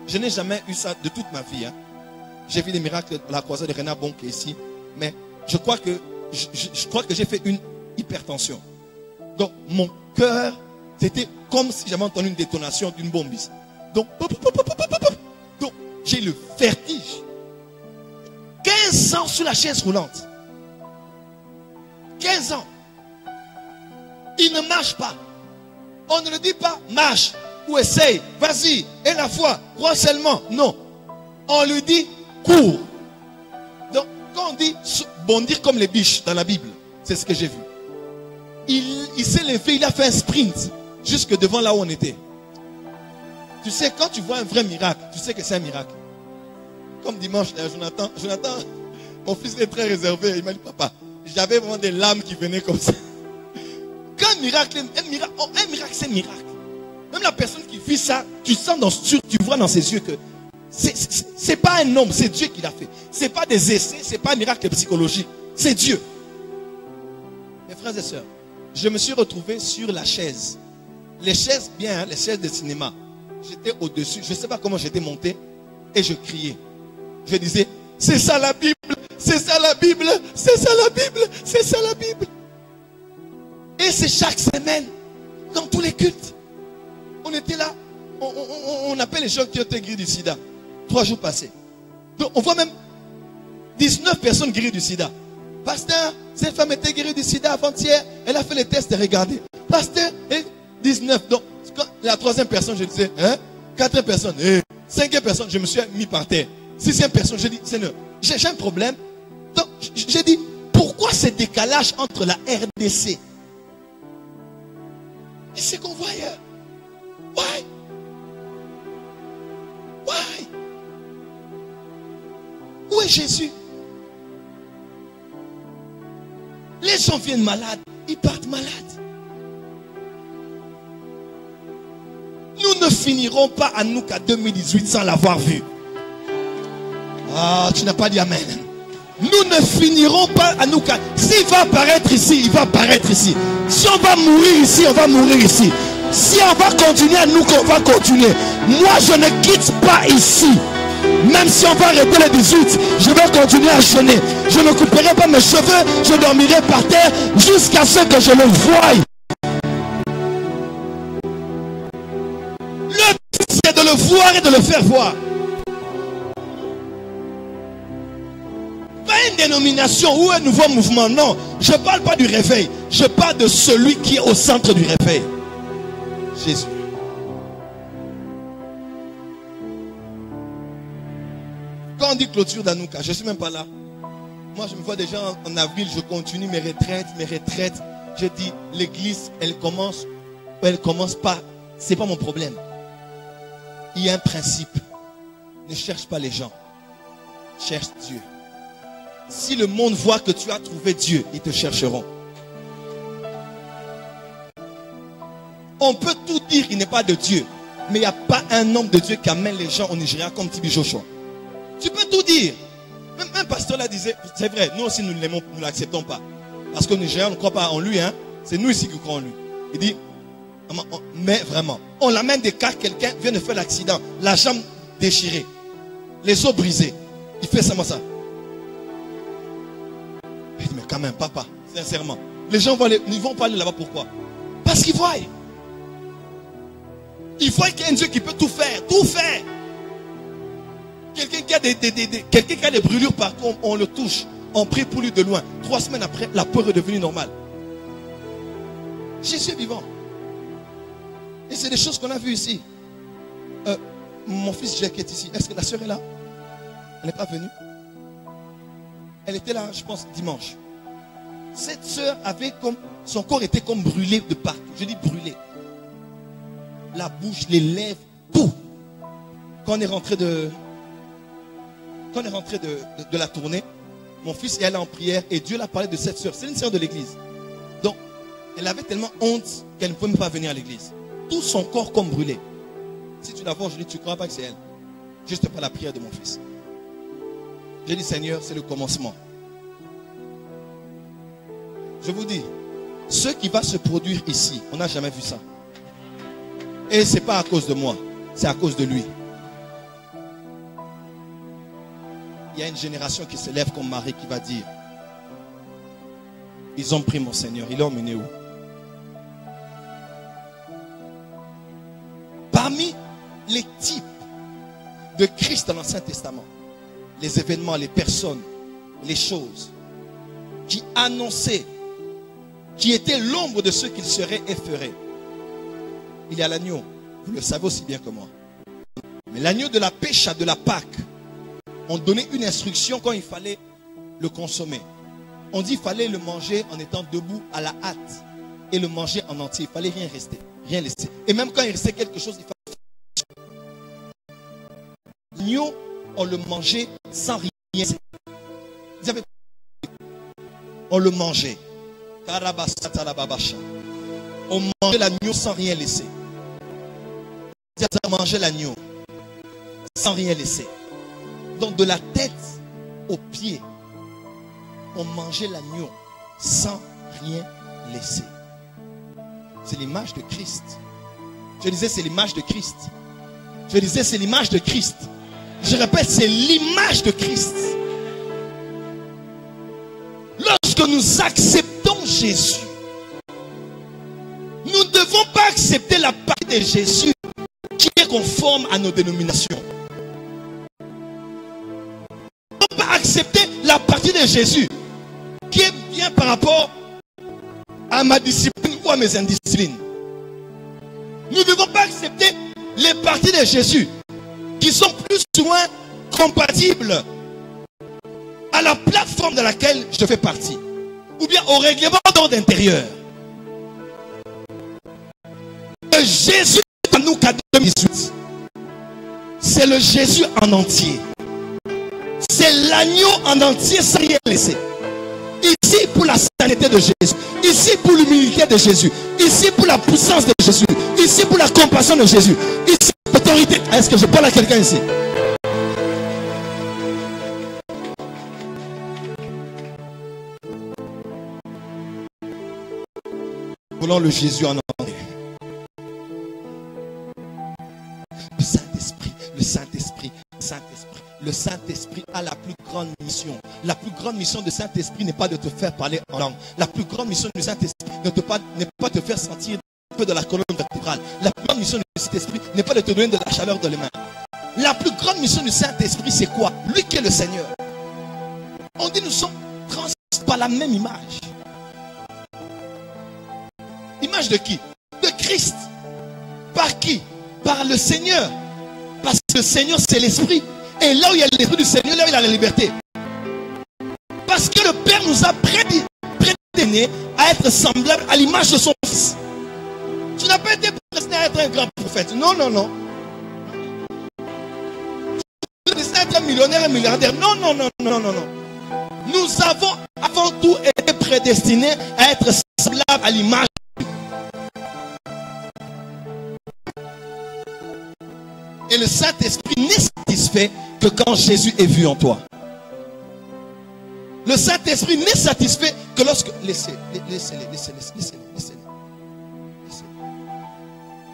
Je n'ai jamais eu ça de toute ma vie. Hein. J'ai vu des miracles à la croisade de Renard Bon qui est ici. Mais je crois que j'ai fait une hypertension. Donc, mon cœur, c'était comme si j'avais entendu une détonation d'une bombe ici. Donc, j'ai le vertige. 15 ans sur la chaise roulante. 15 ans. Il ne marche pas. On ne le dit pas, marche ou essaye, vas-y, et la foi, crois seulement. Non. On lui dit, cours. Donc, quand on dit bondir comme les biches dans la Bible, c'est ce que j'ai vu. Il s'est levé, il a fait un sprint jusque devant là où on était. Tu sais, quand tu vois un vrai miracle, tu sais que c'est un miracle. Comme dimanche, Jonathan, mon fils est très réservé. Il m'a dit, papa, j'avais vraiment des larmes qui venaient comme ça. Quand un miracle, c'est un miracle. Même la personne qui vit ça, tu sens tu vois dans ses yeux que c'est pas un homme, c'est Dieu qui l'a fait. C'est pas des essais, c'est pas un miracle psychologique, c'est Dieu. Mes frères et sœurs, je me suis retrouvé sur la chaise. Les chaises bien, hein, les chaises de cinéma. J'étais au-dessus, je ne sais pas comment j'étais monté et je criais. Je disais, c'est ça la Bible, c'est ça la Bible, c'est ça la Bible, c'est ça la Bible. Et c'est chaque semaine, dans tous les cultes. On était là, on appelle les gens qui ont été guéris du sida. 3 jours passés. Donc on voit même 19 personnes guéries du sida. Pasteur, cette femme était guérie du sida avant-hier, elle a fait les tests et regardez. Pasteur, 19. Donc, la 3e personne, je disais, 4e personne, 5e personne, je me suis mis par terre. 6e personne, je dis, Seigneur, j'ai un problème. Donc, j'ai dit, pourquoi ce décalage entre la RDC et ce qu'on voit ailleurs? Why? Why? Où est Jésus? Les gens viennent malades, ils partent malades. ne finirons pas à Nouka 2018 sans l'avoir vu. Ah, tu n'as pas dit amen. Nous ne finirons pas à Nouka. S'il va apparaître ici, il va apparaître ici. Si on va mourir ici, on va mourir ici. Si on va continuer à Nouka, on va continuer. Moi, je ne quitte pas ici. Même si on va arrêter le 18, je vais continuer à jeûner. Je ne couperai pas mes cheveux, je dormirai par terre jusqu'à ce que je le voie. Le but, c'est de le voir et de le faire voir. Pas une dénomination ou un nouveau mouvement, non. Je ne parle pas du réveil. Je parle de celui qui est au centre du réveil. Jésus. Quand on dit clôture d'Anouka, je ne suis même pas là. Moi, je me vois déjà en avril, je continue mes retraites. Je dis, l'église, elle commence pas. Ce n'est pas mon problème. Il y a un principe. Ne cherche pas les gens. Cherche Dieu. Si le monde voit que tu as trouvé Dieu, ils te chercheront. On peut tout dire qu'il n'est pas de Dieu. Mais il n'y a pas un homme de Dieu qui amène les gens au Nigeria comme Tibi Joshua. Tu peux tout dire. Même un pasteur là disait, c'est vrai, nous aussi nous ne l'aimons, nous ne l'acceptons pas. Parce qu'au Nigeria, on ne croit pas en lui. Hein. C'est nous ici qui croyons en lui. Il dit, mais vraiment, on l'amène des cas, quelqu'un vient de faire l'accident, la jambe déchirée, les os brisés. Il fait ça. Il dit, mais quand même, papa, sincèrement, les gens ne vont pas aller là-bas, pourquoi? Parce qu'ils voient. Ils voient qu'il y a un Dieu qui peut tout faire, tout faire. Quelqu'un qui a des brûlures partout, on le touche. On prie pour lui de loin. 3 semaines après, la peau est redevenue normale. Jésus est vivant. Et c'est des choses qu'on a vues ici. Mon fils Jacques est ici. Est-ce que la sœur est là? Elle n'est pas venue. Elle était là, je pense, dimanche. Cette sœur avait comme... Son corps était comme brûlé de partout. Je dis brûlé. La bouche, les lèvres, tout. Quand on est rentré de la tournée, mon fils est allé en prière et Dieu l'a parlé de cette sœur. C'est une sœur de l'église. Donc, elle avait tellement honte qu'elle ne pouvait même pas venir à l'église. Tout son corps comme brûlé. Si tu la vois aujourd'hui, tu ne crois pas que c'est elle. Juste pas la prière de mon fils. J'ai dit, Seigneur, c'est le commencement. Je vous dis, ce qui va se produire ici, on n'a jamais vu ça. Et ce n'est pas à cause de moi, c'est à cause de lui. Il y a une génération qui se lève comme Marie qui va dire, ils ont pris mon Seigneur, ils l'ont emmené où? Parmi les types de Christ dans l'Ancien Testament, les événements, les personnes, les choses qui annonçaient, qui étaient l'ombre de ceux qu'il serait et ferait. Il y a l'agneau, vous le savez aussi bien que moi. Mais l'agneau de la Pêcha, de la Pâque, on donnait une instruction quand il fallait le consommer. On dit qu'il fallait le manger en étant debout à la hâte et le manger en entier. Il fallait rien rester, rien laisser. Et même quand il restait quelque chose, il fallait... L'agneau, on le mangeait sans rien laisser. On le mangeait. On mangeait l'agneau sans rien laisser. On mangeait l'agneau sans rien laisser. Donc de la tête aux pieds, on mangeait l'agneau sans rien laisser. C'est l'image de Christ. Je disais c'est l'image de Christ. Je disais c'est l'image de Christ. Je répète, c'est l'image de Christ. Lorsque nous acceptons Jésus, nous ne devons pas accepter la partie de Jésus qui est conforme à nos dénominations. Nous ne devons pas accepter la partie de Jésus qui est bien par rapport à ma discipline ou à mes indisciplines. Nous ne devons pas accepter les parties de Jésus qui sont plus ou moins compatibles à la plateforme de laquelle je fais partie, ou bien au règlement d'ordre intérieur. Le Jésus en nous 2018, c'est le Jésus en entier. C'est l'agneau en entier sans rien laisser. Ici pour la sainteté de Jésus, ici pour l'humilité de Jésus, ici pour la puissance de Jésus, ici pour la compassion de Jésus, ici Est-ce que je parle à quelqu'un ici? Voulons le Jésus en entier. Le Saint-Esprit, le Saint-Esprit, le Saint-Esprit. Le Saint-Esprit a la plus grande mission. La plus grande mission du Saint-Esprit n'est pas de te faire parler en langue. La plus grande mission du Saint-Esprit n'est pas de te faire sentir un peu de la colonne vertébrale. La plus grande mission du Saint-Esprit n'est pas de te donner de la chaleur dans les mains. La plus grande mission du Saint-Esprit, c'est quoi? Lui qui est le Seigneur. On dit nous sommes transmis par la même image. Image de qui? De Christ. Par qui? Par le Seigneur. Parce que le Seigneur, c'est l'Esprit. Et là où il y a l'Esprit du Seigneur, là où il y a la liberté. Parce que le Père nous a prédestinés à être semblables à l'image de son Fils. Tu n'as pas été prédestiné à être un grand prophète. Non, non, non. Tu n'as pas été prédestiné à être un millionnaire, un milliardaire. Non, non, non, non, non, non. Nous avons avant tout été prédestinés à être semblables à l'image. Et le Saint-Esprit n'est satisfait que quand Jésus est vu en toi. Le Saint-Esprit n'est satisfait que lorsque... Laissez-les.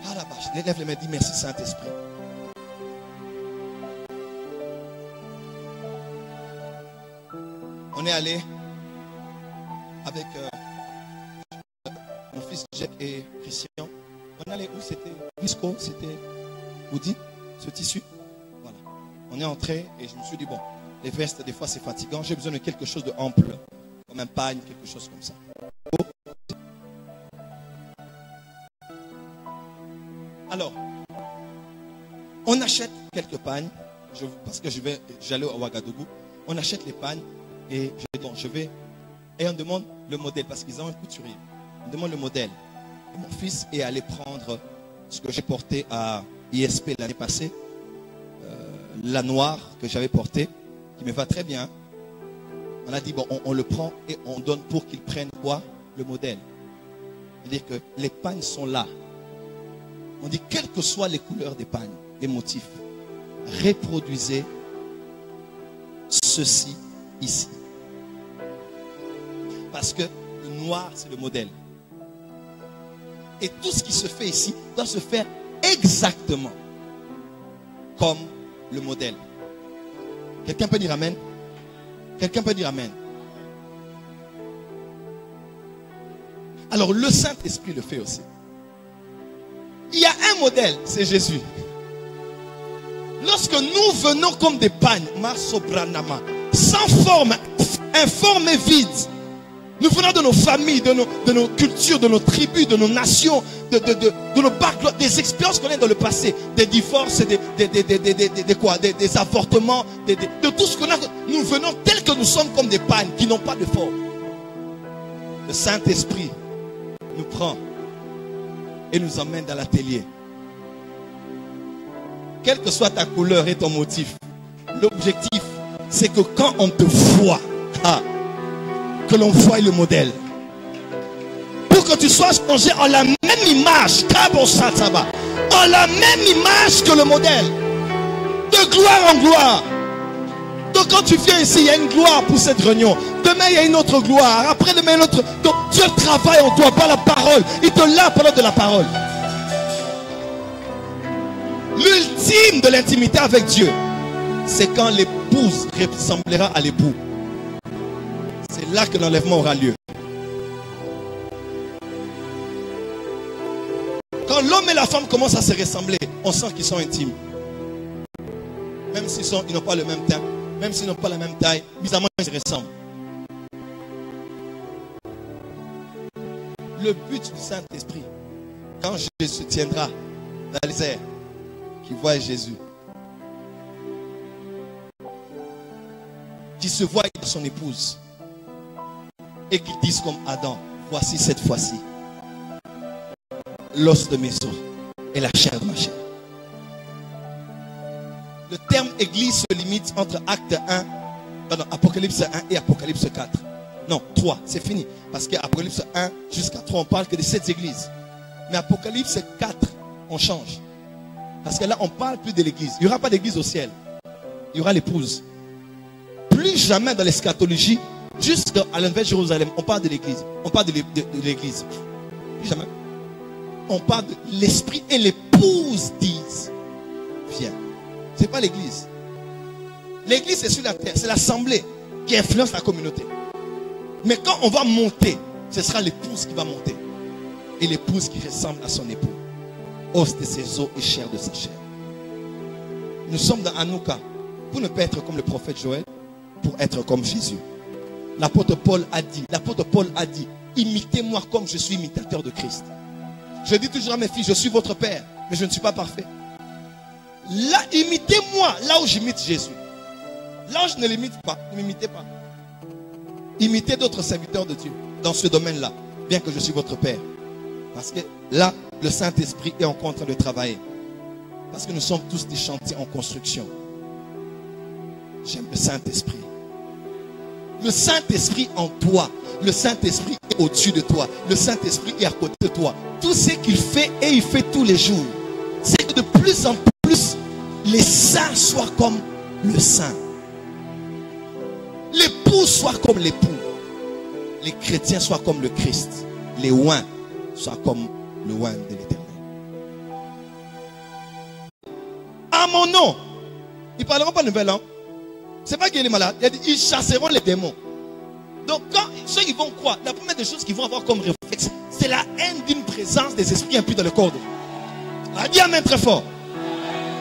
Ah la vache, lève les mains, dis merci Saint-Esprit. On est allé avec mon fils Jack et Christian. On est allé où? C'était Visco, c'était Woody. Ce tissu, voilà. On est entré et je me suis dit, bon, les vestes, des fois, c'est fatigant. J'ai besoin de quelque chose de ample, comme un pagne, quelque chose comme ça. Alors, on achète quelques pagnes, parce que j'allais à Ouagadougou. On achète les pagnes et et on demande le modèle, parce qu'ils ont un couturier. On demande le modèle. Et mon fils est allé prendre ce que j'ai porté à ISP l'année passée, la noire que j'avais portée, qui me va très bien. On a dit, bon, on le prend et on donne pour qu'il prenne quoi? Le modèle. C'est-à-dire que les pagnes sont là. On dit, quelles que soient les couleurs des pagnes, les motifs, reproduisez ceci ici. Parce que le noir, c'est le modèle. Et tout ce qui se fait ici doit se faire exactement comme le modèle. Quelqu'un peut dire amen? Quelqu'un peut dire amen? Alors le Saint-Esprit le fait aussi. Il y a un modèle, c'est Jésus. Lorsque nous venons comme des pagnes, sans forme, informes et vides, nous venons de nos familles, de nos cultures, de nos tribus, de nos nations, de nos backgrounds, des expériences qu'on a dans le passé, des divorces, des avortements, de tout ce qu'on a. Nous venons tels que nous sommes comme des pagnes qui n'ont pas de forme. Le Saint-Esprit nous prend et nous emmène dans l'atelier. Quelle que soit ta couleur et ton motif, l'objectif, c'est que quand on te voit, que l'on voie le modèle. Pour que tu sois changé en la même image, en la même image que le modèle. De gloire en gloire. Donc quand tu viens ici, il y a une gloire pour cette réunion. Demain, il y a une autre gloire. Après demain, une autre. Donc Dieu travaille en toi par la parole. Il te l'a parlé de la parole. L'ultime de l'intimité avec Dieu, c'est quand l'épouse ressemblera à l'époux. C'est là que l'enlèvement aura lieu. Quand l'homme et la femme commencent à se ressembler, on sent qu'ils sont intimes. Même s'ils n'ont pas le même teint, même s'ils n'ont pas la même taille, bizarrement ils se ressemblent. Le but du Saint-Esprit, quand Jésus se tiendra dans les airs, qui voit Jésus, qui se voit avec son épouse, et qu'ils disent comme Adam, voici cette fois-ci l'os de mes os et la chair de ma chair. Le terme église se limite entre Apocalypse 1 et Apocalypse 4. Non, 3, c'est fini. Parce qu'Apocalypse 1 jusqu'à 3, on parle que de 7 églises. Mais Apocalypse 4, on change. Parce que là, on ne parle plus de l'église. Il n'y aura pas d'église au ciel. Il y aura l'épouse. Plus jamais dans l'eschatologie, jusqu'à la Nouvelle Jérusalem, on parle de l'église. On parle de l'église. Plus jamais. On parle de l'esprit et l'épouse disent, viens. Ce n'est pas l'église. L'église, c'est sur la terre. C'est l'assemblée qui influence la communauté. Mais quand on va monter, ce sera l'épouse qui va monter. Et l'épouse qui ressemble à son époux. Os de ses os et chair de sa chair. Nous sommes dans Hanouka pour ne pas être comme le prophète Joël, pour être comme Jésus. L'apôtre Paul a dit, imitez-moi comme je suis imitateur de Christ. Je dis toujours à mes filles, je suis votre père, mais je ne suis pas parfait. Là, imitez-moi, là où j'imite Jésus. Là où je ne l'imite pas, ne m'imitez pas. Imitez d'autres serviteurs de Dieu dans ce domaine-là, bien que je suis votre père. Parce que là, le Saint-Esprit est encore en train de travailler. Parce que nous sommes tous des chantiers en construction. J'aime le Saint-Esprit. Le Saint-Esprit en toi. Le Saint-Esprit est au-dessus de toi. Le Saint-Esprit est à côté de toi. Tout ce qu'il fait et il fait tous les jours, c'est que de plus en plus, les saints soient comme le saint. L'époux soit comme l'époux. Les chrétiens soient comme le Christ. Les oins soient comme le oin de l'Éternel. À mon nom, ils ne parleront pas de nouvelle langue. Ce n'est pas qu'il est malade. Il a dit, ils chasseront les démons. Donc quand ceux qui vont croire, la première des choses qu'ils vont avoir comme réflexe, c'est la haine d'une présence des esprits impurs dans le corps. A dit amen très fort.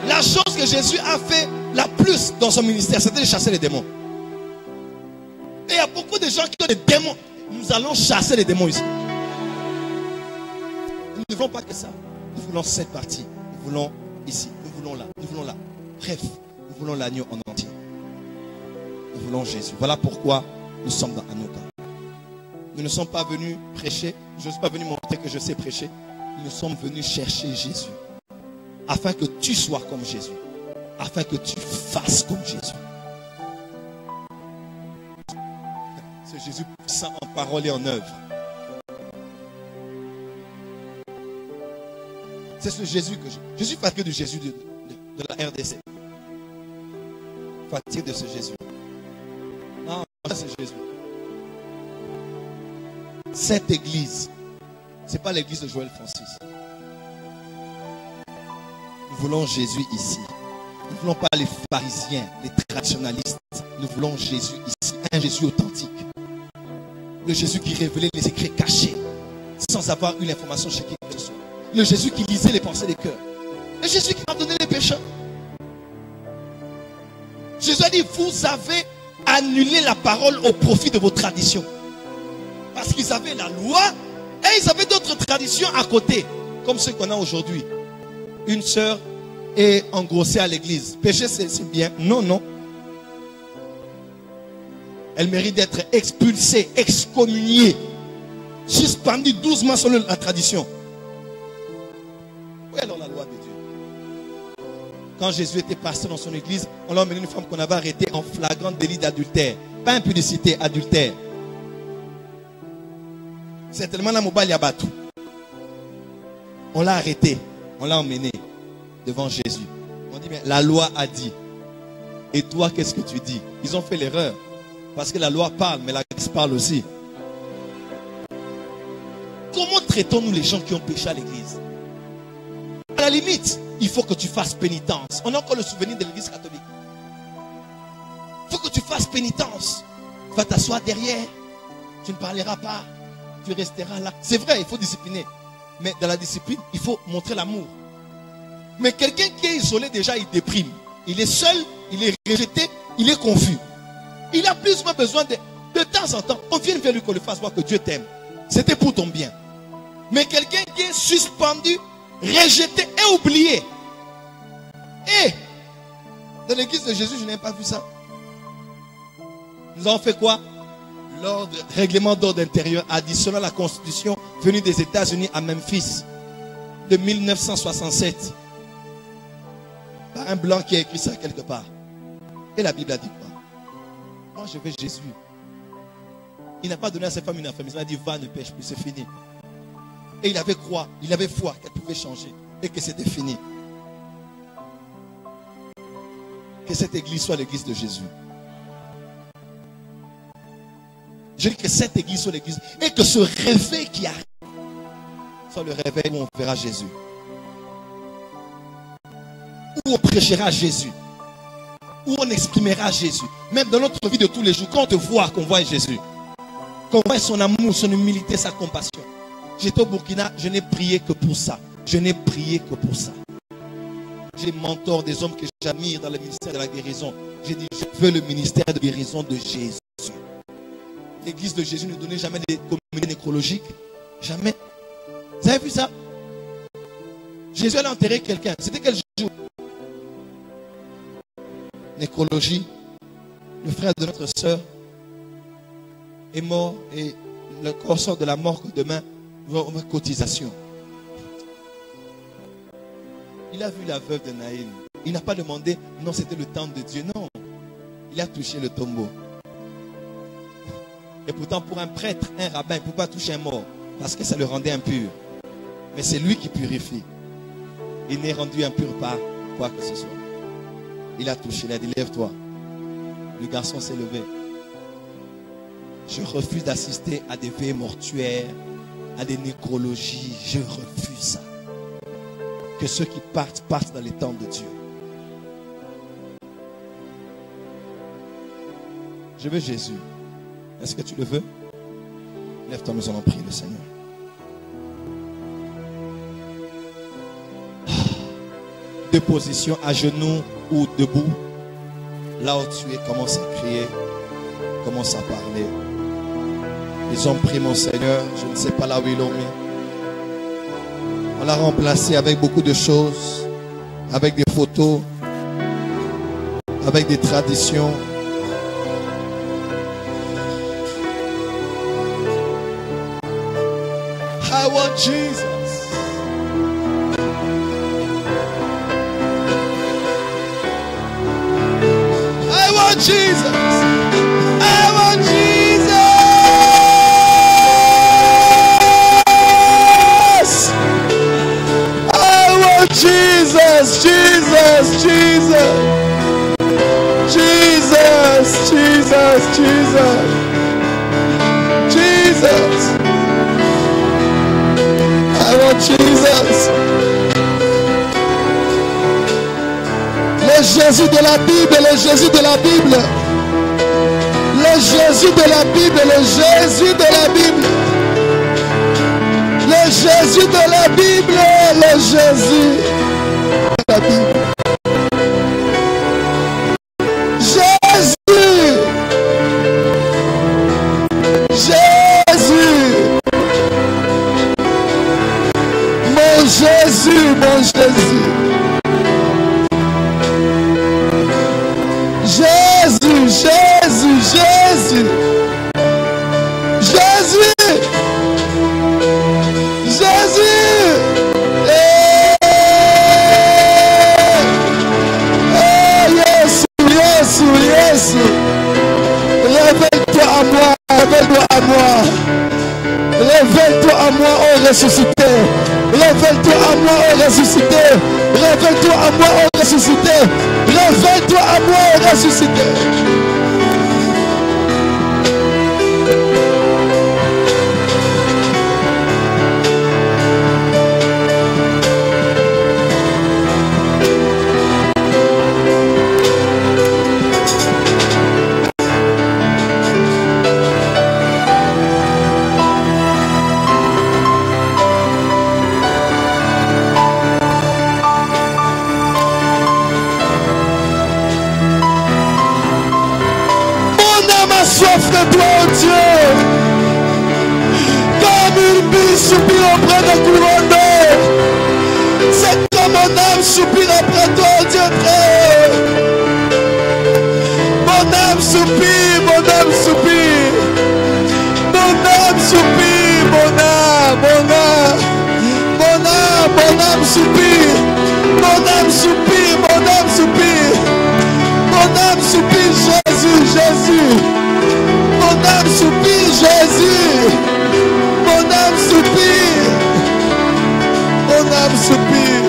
La chose que Jésus a fait la plus dans son ministère, c'était de chasser les démons. Et il y a beaucoup de gens qui ont des démons. Nous allons chasser les démons ici. Nous ne voulons pas que ça. Nous voulons cette partie. Nous voulons ici. Nous voulons là. Nous voulons là. Bref, nous voulons l'agneau en entier. Nous voulons Jésus. Voilà pourquoi nous sommes dans Hanouka. Nous ne sommes pas venus prêcher. Je ne suis pas venu montrer que je sais prêcher. Nous sommes venus chercher Jésus. Afin que tu sois comme Jésus. Afin que tu fasses comme Jésus. C'est Jésus puissant en parole et en œuvre. C'est ce Jésus que je suis fatigué du Jésus de la RDC. Fatigué de ce Jésus. Non, c'est Jésus. Cette église, ce n'est pas l'église de Joël Francis. Nous voulons Jésus ici. Nous ne voulons pas les pharisiens, les traditionalistes. Nous voulons Jésus ici. Un Jésus authentique. Le Jésus qui révélait les secrets cachés sans avoir eu l'information chez qui que ce soit. Le Jésus qui lisait les pensées des cœurs. Le Jésus qui pardonnait les pécheurs. Jésus a dit, vous avez annulé la parole au profit de vos traditions. Parce qu'ils avaient la loi et ils avaient d'autres traditions à côté. Comme ceux qu'on a aujourd'hui. Une sœur est engrossée à l'église. Péché, c'est bien. Non, non. Elle mérite d'être expulsée, excommuniée, suspendue 12 mois selon la tradition. Où est alors la loi de Dieu? Quand Jésus était pasteur dans son église, on l'a emmené une femme qu'on avait arrêtée en flagrant délit d'adultère. Pas impudicité, adultère. C'est tellement la mobile yabatou. On l'a arrêtée, on l'a emmenée devant Jésus. On dit, mais la loi a dit. Et toi, qu'est-ce que tu dis? Ils ont fait l'erreur. Parce que la loi parle, mais la grâce parle aussi. Comment traitons-nous les gens qui ont péché à l'église? À la limite, il faut que tu fasses pénitence. On a encore le souvenir de l'église catholique. Il faut que tu fasses pénitence. Va t'asseoir derrière. Tu ne parleras pas. Tu resteras là. C'est vrai, il faut discipliner. Mais dans la discipline, il faut montrer l'amour. Mais quelqu'un qui est isolé déjà, il déprime. Il est seul, il est rejeté, il est confus. Il a plus ou moins besoin de temps en temps, on vient vers lui qu'on lui fasse voir que Dieu t'aime. C'était pour ton bien. Mais quelqu'un qui est suspendu, rejeté et oublié. Et dans l'église de Jésus, je n'ai pas vu ça. Nous avons fait quoi? L'ordre, règlement d'ordre intérieur additionnant la constitution venue des États-Unis à Memphis de 1967. Par un blanc qui a écrit ça quelque part. Et la Bible a dit quoi? Moi je veux Jésus. Il n'a pas donné à sa femme une affirmation. Il a dit va, ne pêche plus, c'est fini. Et il avait foi qu'elle pouvait changer et que c'était fini. que cette église soit l'église de Jésus. Je dis que cette église soit l'église. Et que ce réveil qui arrive soit le réveil où on verra Jésus. Où on prêchera Jésus. Où on exprimera Jésus. Même dans notre vie de tous les jours, quand on te voit, qu'on voit Jésus. Qu'on voit son amour, son humilité, sa compassion. J'étais au Burkina, je n'ai prié que pour ça. Je n'ai prié que pour ça. J'ai mentor des hommes que j'admire dans le ministère de la guérison. J'ai dit, je veux le ministère de guérison de Jésus. L'église de Jésus ne donnait jamais des communions nécrologiques. Jamais. Vous avez vu ça? Jésus allait enterrer quelqu'un. C'était quel jour? Nécrologie. Le frère de notre sœur est mort et le corps sort de la mort demain. On va cotisation. Il a vu la veuve de Naïm. Il n'a pas demandé, non, c'était le temps de Dieu. Non. Il a touché le tombeau. Et pourtant, pour un prêtre, un rabbin, il ne peut pas toucher un mort. Parce que ça le rendait impur. Mais c'est lui qui purifie. Il n'est rendu impur par quoi que ce soit. Il a touché, il a dit, lève-toi. Le garçon s'est levé. Je refuse d'assister à des veillées mortuaires, à des nécrologies. Je refuse ça. Que ceux qui partent, partent dans les temps de Dieu. Je veux Jésus. Est-ce que tu le veux? Lève-toi, nous allons prier le Seigneur. De position à genoux ou debout. Là où tu es, commence à crier. Commence à parler. Ils ont pris mon Seigneur. Je ne sais pas là où ils l'ont mis. On l'a remplacé avec beaucoup de choses. Avec des photos. Avec des traditions. I want Jesus. I want Jesus. I want Jesus. I want Jesus. Jesus. Jesus. Jesus. Jesus. Jesus. Jesus. I want Jesus. Le Jésus de la Bible, le Jésus de la Bible. Le Jésus de la Bible, le Jésus de la Bible. Le Jésus de la Bible, le Jésus de la Bible. Jésus. Jésus. Jésus, mon Jésus. Jésus, Jésus, Jésus. Jésus. Jésus. Jésus, Jésus, Jésus. Révèle-toi à moi, révèle-toi à moi. Révèle-toi à moi, oh ressuscité. Révèle-toi à moi, oh ressuscité. Révèle-toi à moi, oh ressuscité. Révèle-toi à moi, oh ressuscité. Soif de toi, oh Dieu, comme une bille soupire auprès d'un courant d'eau. C'est comme mon âme soupire après toi, oh Dieu très haut. Mon âme soupire, mon âme soupire. Mon âme soupire, mon âme, mon âme. Mon âme, mon âme soupire. Mon âme soupire, mon âme soupire. Mon âme soupire, Jésus, Jésus. Mon âme soupire, Jésus. Mon âme soupire. Mon âme soupire.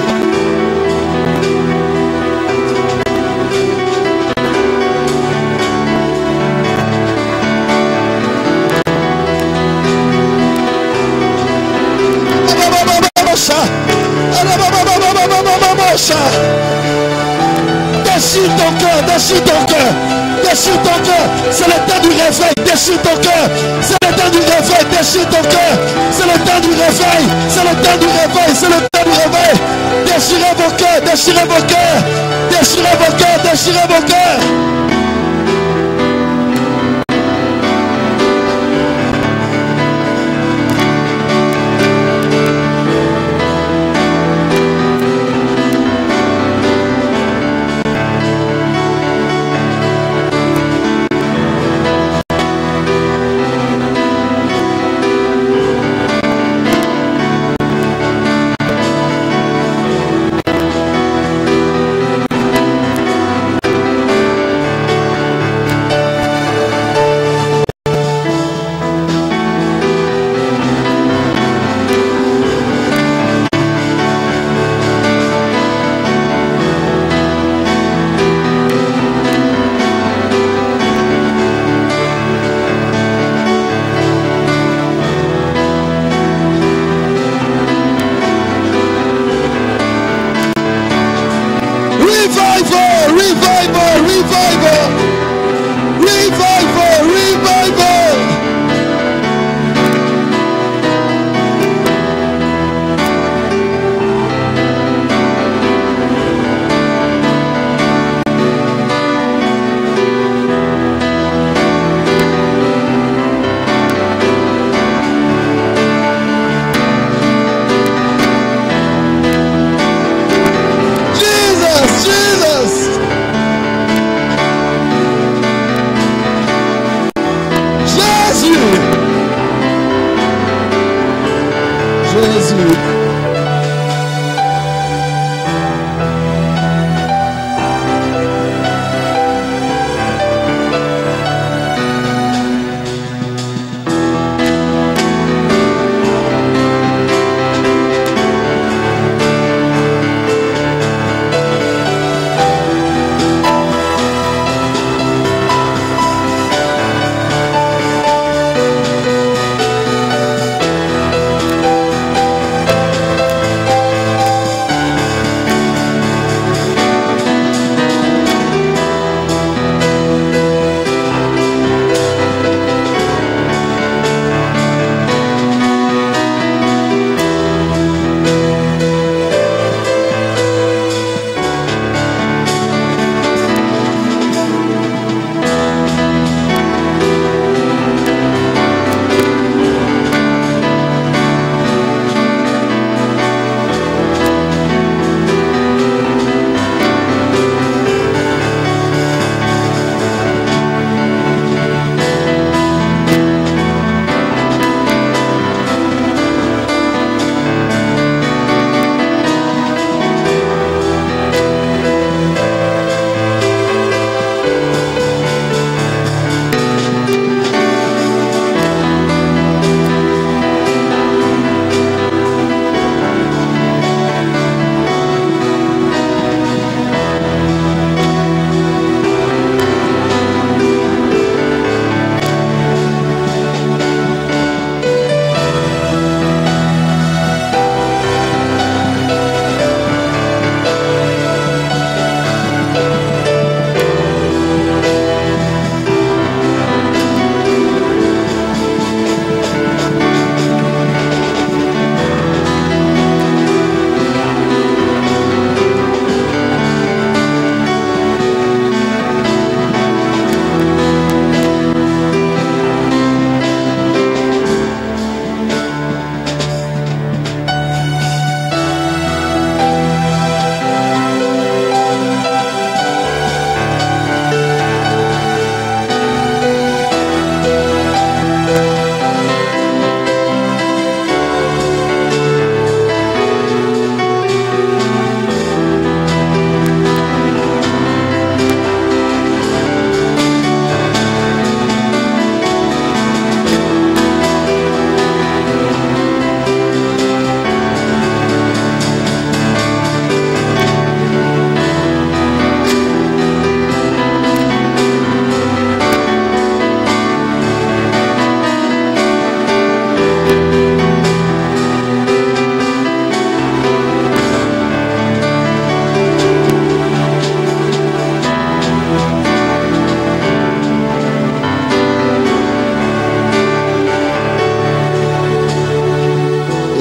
Déchire ton cœur, déchire ton cœur. Déchire ton cœur. C'est le temps du réveil. Déchire ton cœur. C'est le temps du réveil. Déchire ton cœur. C'est le temps du réveil. C'est le temps du réveil. C'est le temps du réveil. Déchirez vos cœurs. Déchirez vos cœurs. Déchirez vos cœurs. Déchirez vos cœurs.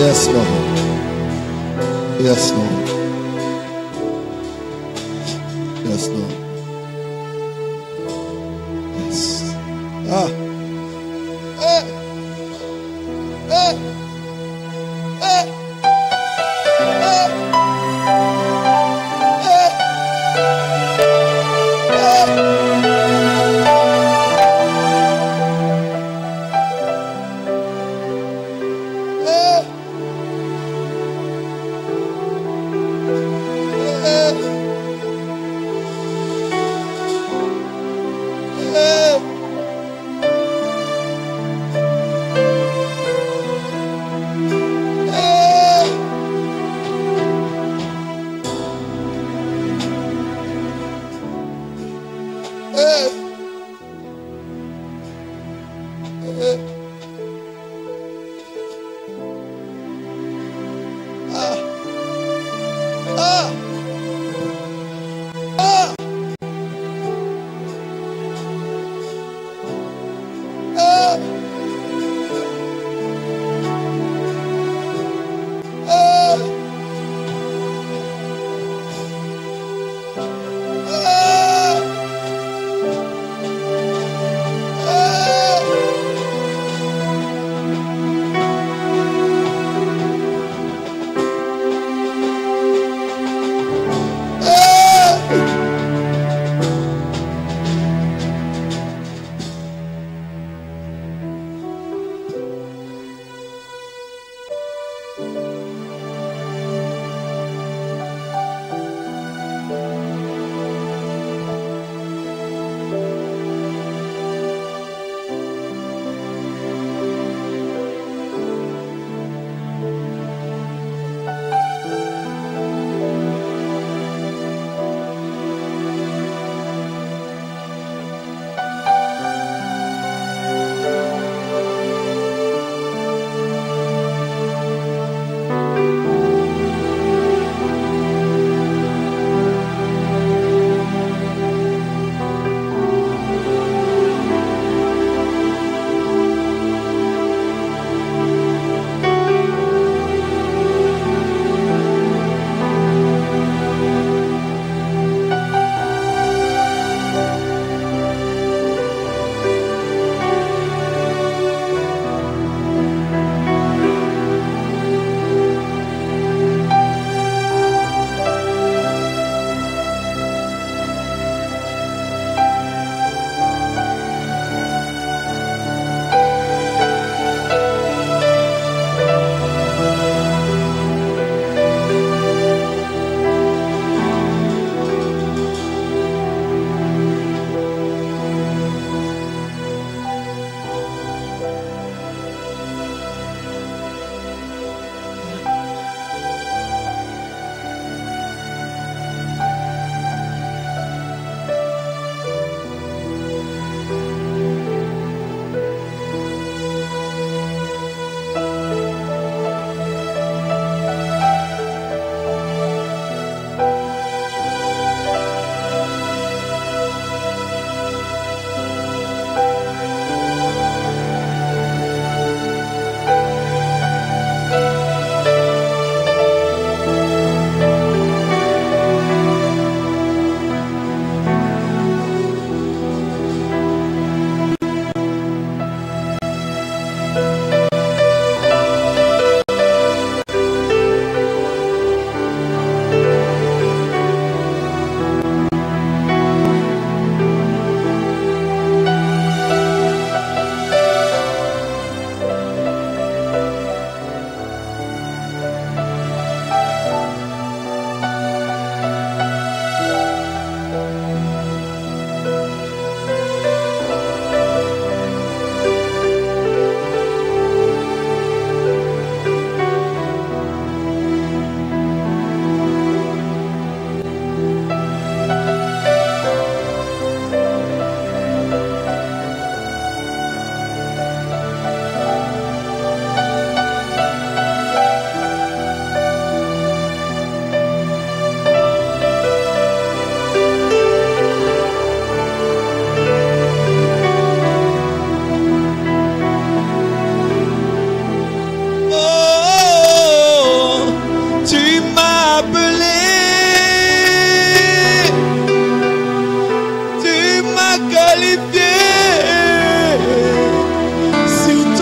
Yes, Lord. Yes, Lord. Yes, Lord. Yes. Ah. Hey. Hey. Hey.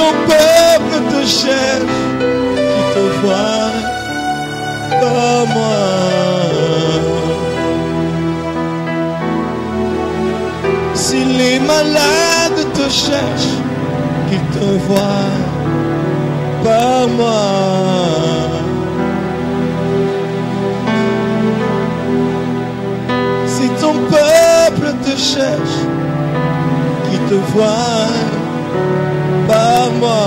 ton peuple te cherche, qui te voit comme moi. Si les malades te cherchent, qu'ils te voient par moi. Si ton peuple te cherche, qu'il te voit par moi.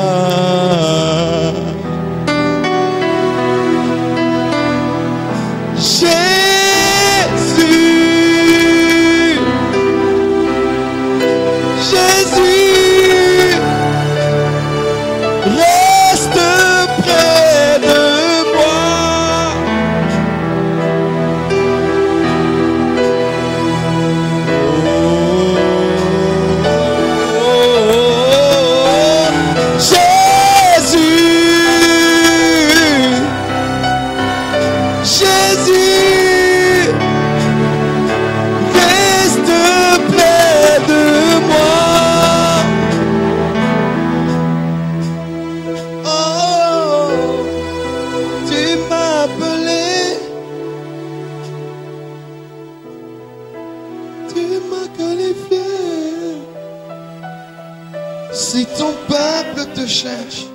Si ton peuple te cherche,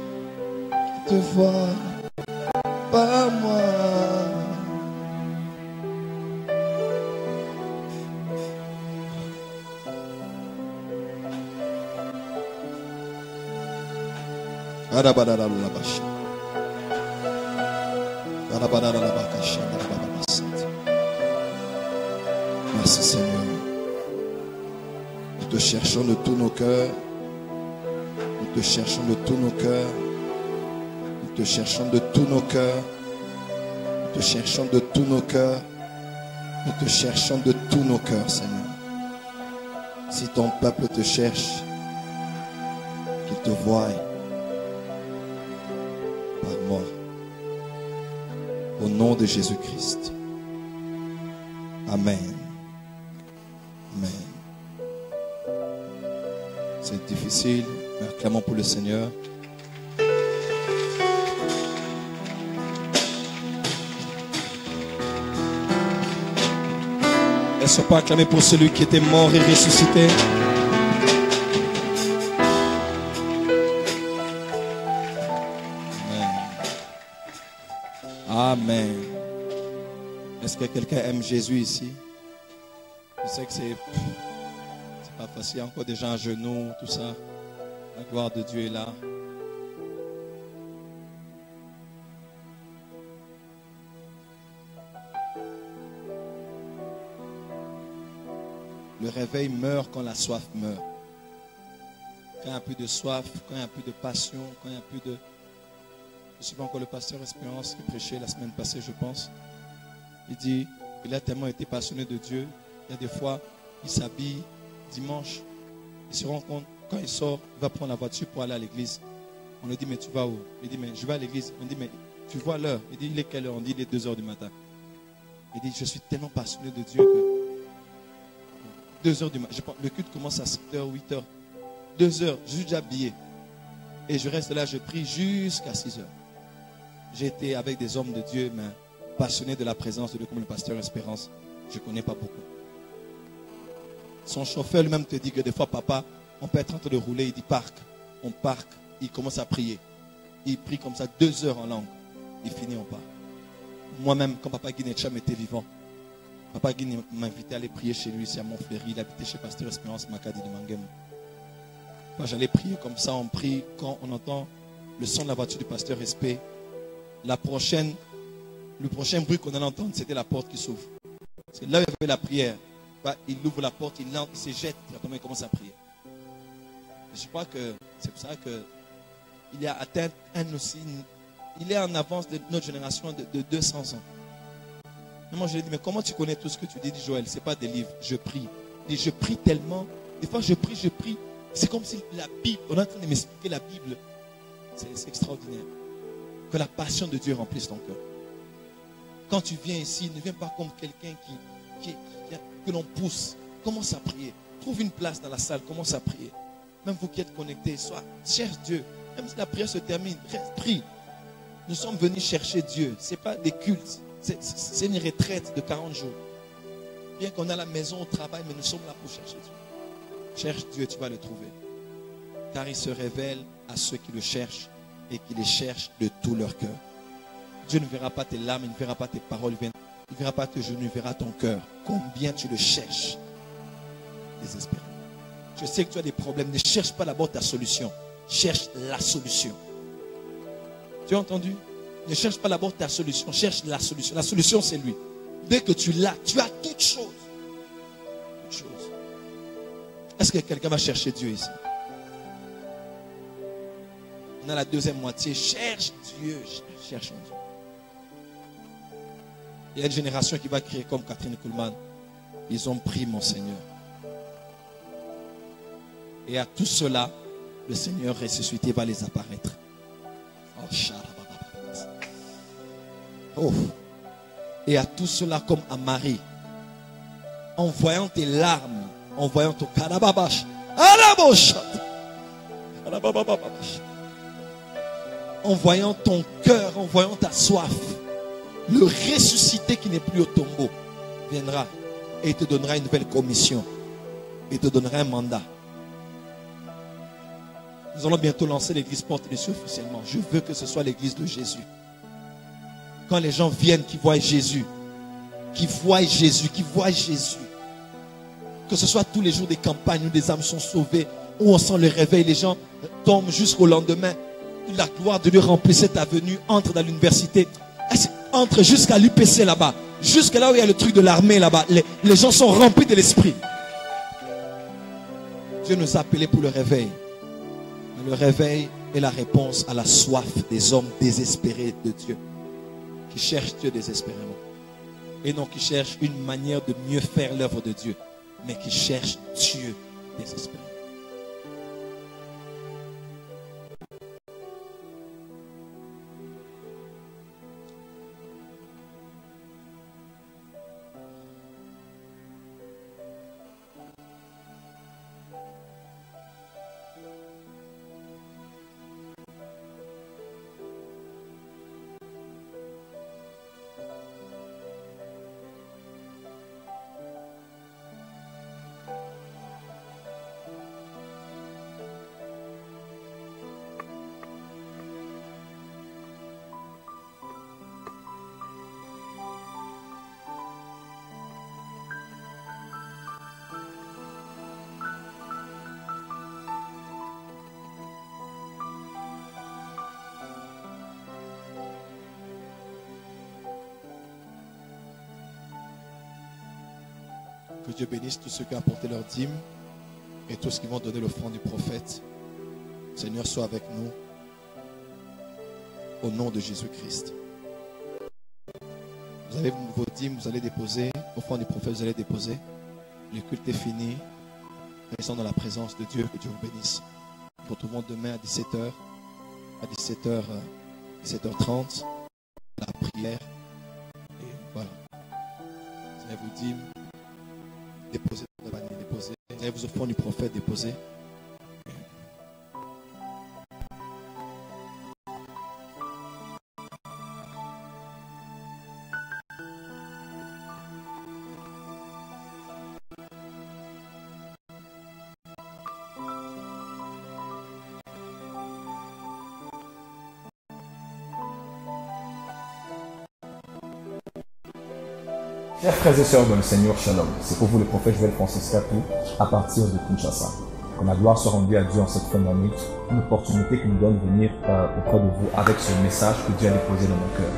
te voit par moi. Merci Seigneur. Nous te cherchons de tous nos cœurs. Nous te cherchons de tous nos cœurs. Nous te cherchons de tous nos cœurs. Nous te cherchons de tous nos cœurs. Nous te cherchons de tous nos cœurs, Seigneur. Si ton peuple te cherche, qu'il te voie par moi. Au nom de Jésus-Christ. Amen. Amen. C'est difficile, mais acclamons pour le Seigneur. Est-ce pas acclamer pour celui qui était mort et ressuscité? Amen. Amen. Est-ce que quelqu'un aime Jésus ici? Je sais que c'est pas facile, encore des gens à genoux, tout ça. La gloire de Dieu est là. Le réveil meurt quand la soif meurt. Quand il y a un peu de soif, quand il y a un peu de passion, quand il y a un peu de... Je ne sais pas encore le pasteur Espérance qui prêchait la semaine passée, je pense. Il dit, il a tellement été passionné de Dieu. Il y a des fois, il s'habille dimanche. Il se rend compte, quand il sort, il va prendre la voiture pour aller à l'église. On lui dit, mais tu vas où? Il dit, mais je vais à l'église. On dit, mais tu vois l'heure? Il dit, il est quelle heure? On dit, il est 2h du matin. Il dit, je suis tellement passionné de Dieu que 2h du matin. Le culte commence à 7h, 8h. 2h, je suis déjà habillé. Et je reste là, je prie jusqu'à 6h. J'ai été avec des hommes de Dieu, mais passionné de la présence de Dieu, comme le pasteur Espérance. Je ne connais pas beaucoup. Son chauffeur lui-même te dit que des fois, papa, on peut être en train de rouler, il dit parc. On parque, il commence à prier. Il prie comme ça 2 heures en langue. Il finit, on part. Moi-même, quand papa Guy Netcham était vivant, papa Guy m'invitait à aller prier chez lui, c'est à Montfleury. Il habitait chez pasteur Espérance Makadi de Mangem. Moi, j'allais prier comme ça, on prie. Quand on entend le son de la voiture du pasteur SP, le prochain bruit qu'on allait entendre, c'était la porte qui s'ouvre. C'est là où il y avait la prière. Il ouvre la porte, il entre, il se jette, il commence à prier. Et je crois que c'est pour ça qu'il a atteint il est en avance de notre génération de 200 ans. Et moi je lui ai dit, mais comment tu connais tout ce que tu dis, Joël? Ce n'est pas des livres, je prie. Et je prie tellement, des fois je prie. C'est comme si la Bible, on est en train de m'expliquer la Bible. C'est extraordinaire. Que la passion de Dieu remplisse ton cœur. Quand tu viens ici, ne viens pas comme quelqu'un que l'on pousse. Commence à prier. Trouve une place dans la salle, commence à prier. Même vous qui êtes connectés, cherche Dieu. Même si la prière se termine, reste, prie. Nous sommes venus chercher Dieu. Ce n'est pas des cultes. C'est une retraite de 40 jours. Bien qu'on a la maison au travail, mais nous sommes là pour chercher Dieu. Cherche Dieu, tu vas le trouver. Car il se révèle à ceux qui le cherchent et qui les cherchent de tout leur cœur. Dieu ne verra pas tes larmes, il ne verra pas tes paroles, il ne verra pas tes genoux, il verra ton cœur. Combien tu le cherches désespérément. Je sais que tu as des problèmes. Ne cherche pas d'abord ta solution. Cherche la solution. Tu as entendu? Ne cherche pas d'abord ta solution. Cherche la solution. La solution, c'est lui. Dès que tu l'as, tu as toute chose. Toute chose. Est-ce que quelqu'un va chercher Dieu ici? On a la deuxième moitié. Cherche Dieu. Cherche Dieu. Il y a une génération qui va crier comme Catherine Kuhlman. Ils ont pris mon Seigneur. Et à tout cela, le Seigneur ressuscité va les apparaître. Oh. Et à tout cela comme à Marie, en voyant tes larmes, en voyant ton karababash, en voyant ton cœur, en voyant ta soif, le ressuscité qui n'est plus au tombeau viendra et te donnera une nouvelle commission et te donnera un mandat. Nous allons bientôt lancer l'église Porte des Cieux officiellement. Je veux que ce soit l'église de Jésus. Quand les gens viennent, qui voient Jésus, qui voient Jésus, qui voient Jésus. Que ce soit tous les jours des campagnes où des âmes sont sauvées, où on sent le réveil, les gens tombent jusqu'au lendemain. La gloire de Dieu remplit cette avenue, entre dans l'université, entre jusqu'à l'UPC là-bas, jusqu'à là où il y a le truc de l'armée là-bas. Les gens sont remplis de l'esprit. Dieu nous a appelés pour le réveil. Le réveil est la réponse à la soif des hommes désespérés de Dieu, qui cherchent Dieu désespérément. Et non qui cherchent une manière de mieux faire l'œuvre de Dieu, mais qui cherchent Dieu désespérément. Que Dieu bénisse tous ceux qui ont apporté leur dîme et tous ceux qui vont donner l'offrande du prophète. Seigneur, sois avec nous. Au nom de Jésus-Christ. Vous avez vos dîmes, vous allez déposer. L'offrande du prophète, vous allez déposer. Le culte est fini. Restons dans la présence de Dieu. Que Dieu vous bénisse. Nous nous retrouvons demain à 17h. À 17h30. La prière. Et voilà. Vous avez vos dîmes. Déposez dans la panier, déposez. Vous avez vos offrandes du prophète, déposez. Chers frères et sœurs dans le Seigneur, Shalom. C'est pour vous le prophète Joël Francis Katou à partir de Kinshasa. Que la gloire soit rendue à Dieu en cette fin d'année, une opportunité qui nous donne de venir auprès de vous avec ce message que Dieu a déposé dans mon cœur.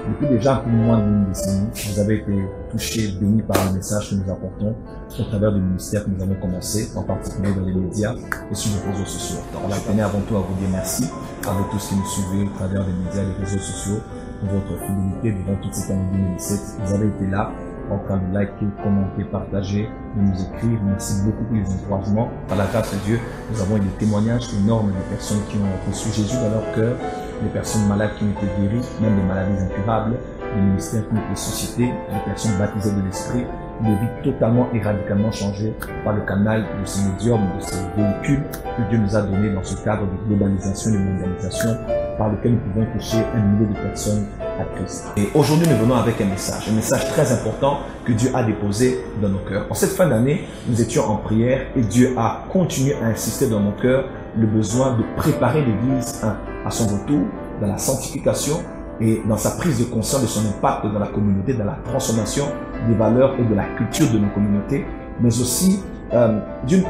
Depuis déjà plus ou moins d'une décennie, vous avez été touchés, bénis par le message que nous apportons au travers du ministère que nous avons commencé, en particulier dans les médias et sur les réseaux sociaux. Alors, je tenais avant tout à vous dire merci à vous tous qui nous suivez au travers des médias et des réseaux sociaux pour votre fidélité durant toute cette année 2017. Vous avez été là en train de liker, commenter, partager, de nous écrire. Merci beaucoup pour les encouragements. Par la grâce de Dieu, nous avons eu des témoignages énormes de personnes qui ont reçu Jésus dans leur cœur, des personnes malades qui ont été guéries, même des maladies incurables, des ministères qui ont été suscités, des personnes baptisées de l'Esprit, de vie totalement et radicalement changée par le canal de ce médium, de ce véhicule que Dieu nous a donné dans ce cadre de globalisation et de mondialisation par lequel nous pouvons toucher un millier de personnes à Christ. Et aujourd'hui, nous venons avec un message très important que Dieu a déposé dans nos cœurs. En cette fin d'année, nous étions en prière et Dieu a continué à insister dans mon cœur le besoin de préparer l'Église à son retour, dans la sanctification et dans sa prise de conscience de son impact dans la communauté, dans la transformation des valeurs et de la culture de nos communautés, mais aussi Dieu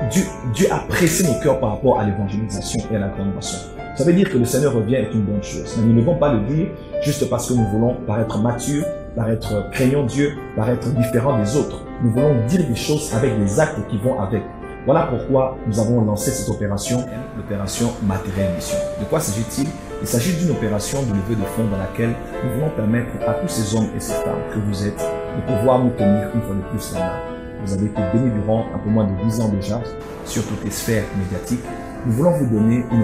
a pressé nos cœurs par rapport à l'évangélisation et à la rénovation. Ça veut dire que le Seigneur revient est une bonne chose, mais nous ne devons pas le dire juste parce que nous voulons paraître matures, paraître craignant Dieu, paraître différents des autres. Nous voulons dire des choses avec des actes qui vont avec. Voilà pourquoi nous avons lancé cette opération, l'opération Matériel Mission. De quoi s'agit-il? Il s'agit d'une opération de levée de fonds dans laquelle nous voulons permettre à tous ces hommes et ces femmes que vous êtes de pouvoir nous tenir une fois de plus la main. Vous avez été bénis durant un peu moins de 10 ans déjà sur toutes les sphères médiatiques. Nous voulons vous donner une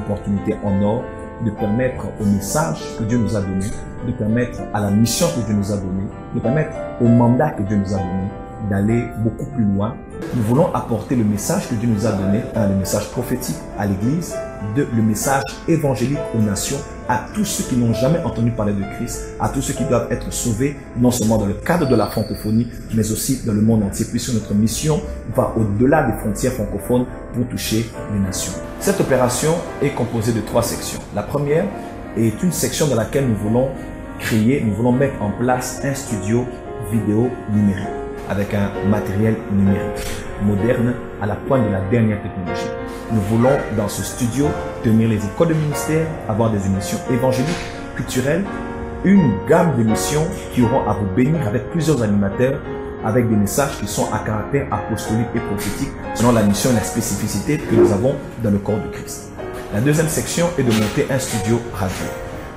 opportunité en or de permettre au message que Dieu nous a donné, de permettre à la mission que Dieu nous a donnée, de permettre au mandat que Dieu nous a donné d'aller beaucoup plus loin. Nous voulons apporter le message que Dieu nous a donné, le message prophétique à l'Église, le message évangélique aux nations, à tous ceux qui n'ont jamais entendu parler de Christ, à tous ceux qui doivent être sauvés, non seulement dans le cadre de la francophonie, mais aussi dans le monde entier, puisque notre mission va au-delà des frontières francophones pour toucher les nations. Cette opération est composée de 3 sections. La première est une section dans laquelle nous voulons mettre en place un studio vidéo numérique, avec un matériel numérique, moderne, à la pointe de la dernière technologie. Nous voulons, dans ce studio, tenir les écoles de ministère, avoir des émissions évangéliques, culturelles, une gamme d'émissions qui auront à vous bénir avec plusieurs animateurs, avec des messages qui sont à caractère apostolique et prophétique, selon la mission et la spécificité que nous avons dans le corps de Christ. La deuxième section est de monter un studio radio.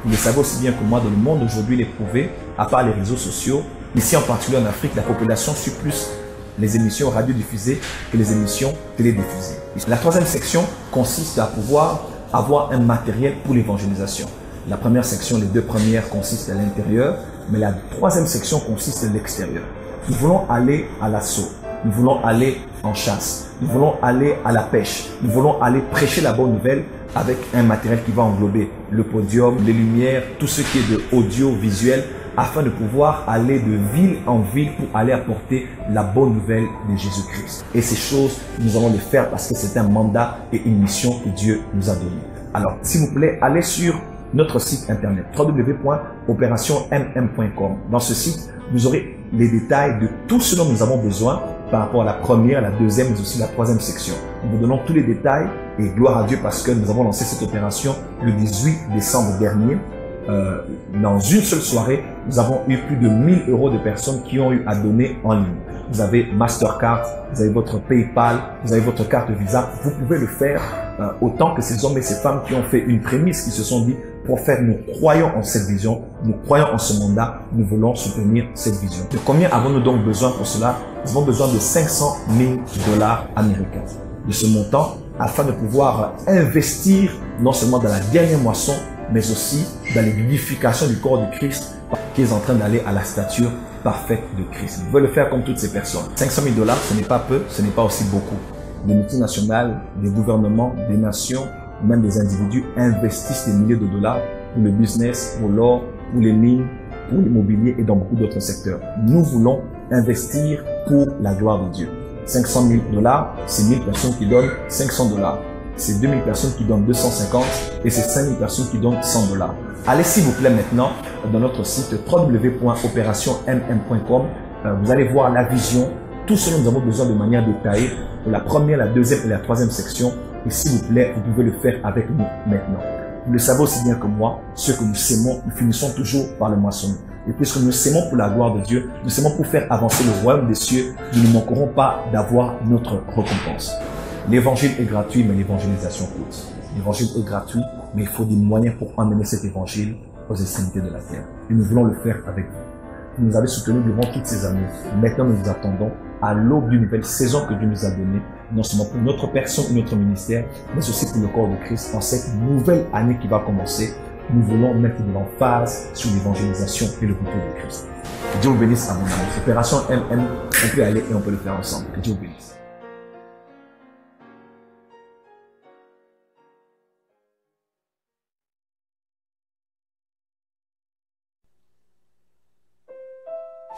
Vous le savez aussi bien que moi, dans le monde aujourd'hui, il est prouvé, à part les réseaux sociaux, ici en particulier en Afrique, la population suit plus les émissions radiodiffusées que les émissions télédiffusées. La troisième section consiste à pouvoir avoir un matériel pour l'évangélisation. La première section, les 2 premières consistent à l'intérieur, mais la troisième section consiste à l'extérieur. Nous voulons aller à l'assaut, nous voulons aller en chasse, nous voulons aller à la pêche, nous voulons aller prêcher la bonne nouvelle avec un matériel qui va englober le podium, les lumières, tout ce qui est de audio-visuel, afin de pouvoir aller de ville en ville pour aller apporter la bonne nouvelle de Jésus-Christ. Et ces choses, nous allons les faire parce que c'est un mandat et une mission que Dieu nous a donné. Alors, s'il vous plaît, allez sur notre site internet www.operationmm.com. Dans ce site, vous aurez les détails de tout ce dont nous avons besoin par rapport à la première, la deuxième, mais aussi la troisième section. Nous vous donnons tous les détails et gloire à Dieu parce que nous avons lancé cette opération le 18 décembre dernier. Dans une seule soirée, nous avons eu plus de 1000 € de personnes qui ont eu à donner en ligne. Vous avez Mastercard, vous avez votre PayPal, vous avez votre carte Visa. Vous pouvez le faire autant que ces hommes et ces femmes qui ont fait une prémisse, qui se sont dit, prophète, nous croyons en cette vision, nous croyons en ce mandat, nous voulons soutenir cette vision. De combien avons-nous donc besoin pour cela? Nous avons besoin de 500 000 $ américains. De ce montant, afin de pouvoir investir non seulement dans la dernière moisson, mais aussi dans l'édification du corps de Christ qui est en train d'aller à la stature parfaite de Christ. Vous pouvez le faire comme toutes ces personnes. 500 000 $, ce n'est pas peu, ce n'est pas aussi beaucoup. Des multinationales, des gouvernements, des nations, même des individus investissent des milliers de dollars pour le business, pour l'or, pour les mines, pour l'immobilier et dans beaucoup d'autres secteurs. Nous voulons investir pour la gloire de Dieu. 500 000 $, c'est 1000 personnes qui donnent 500 $. C'est 2000 personnes qui donnent 250 et c'est 5000 personnes qui donnent 100 $. Allez s'il vous plaît maintenant dans notre site www.operationmm.com. Vous allez voir la vision, tout ce dont nous avons besoin de manière détaillée pour la première, la deuxième et la troisième section. Et s'il vous plaît, vous pouvez le faire avec nous maintenant. Vous le savez aussi bien que moi, ce que nous sémons, nous finissons toujours par le moissonner. Et puisque nous sémons pour la gloire de Dieu, nous sémons pour faire avancer le royaume des cieux, nous ne manquerons pas d'avoir notre récompense. L'évangile est gratuit, mais l'évangélisation coûte. L'évangile est gratuit, mais il faut des moyens pour emmener cet évangile aux extrémités de la terre. Et nous voulons le faire avec vous. Vous nous avez soutenus durant toutes ces années. Maintenant, nous vous attendons à l'aube d'une nouvelle saison que Dieu nous a donnée, non seulement pour notre personne et notre ministère, mais aussi pour le corps de Christ en cette nouvelle année qui va commencer, nous voulons mettre de l'emphase sur l'évangélisation et le retour de Christ. Que Dieu vous bénisse à mon amour. Opération MM, on peut y aller et on peut le faire ensemble. Que Dieu vous bénisse.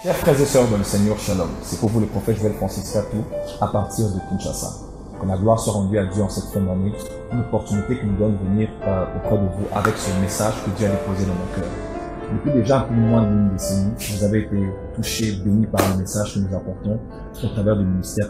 Chers frères et sœurs dans le Seigneur, Shalom. C'est pour vous le prophète Joël Francis Katou à partir de Kinshasa. Que la gloire soit rendue à Dieu en cette fin d'année, une opportunité qui nous donne de venir auprès de vous avec ce message que Dieu a déposé dans mon cœur. Depuis déjà un peu moins d'une décennie, vous avez été touchés, bénis par le message que nous apportons au travers du ministère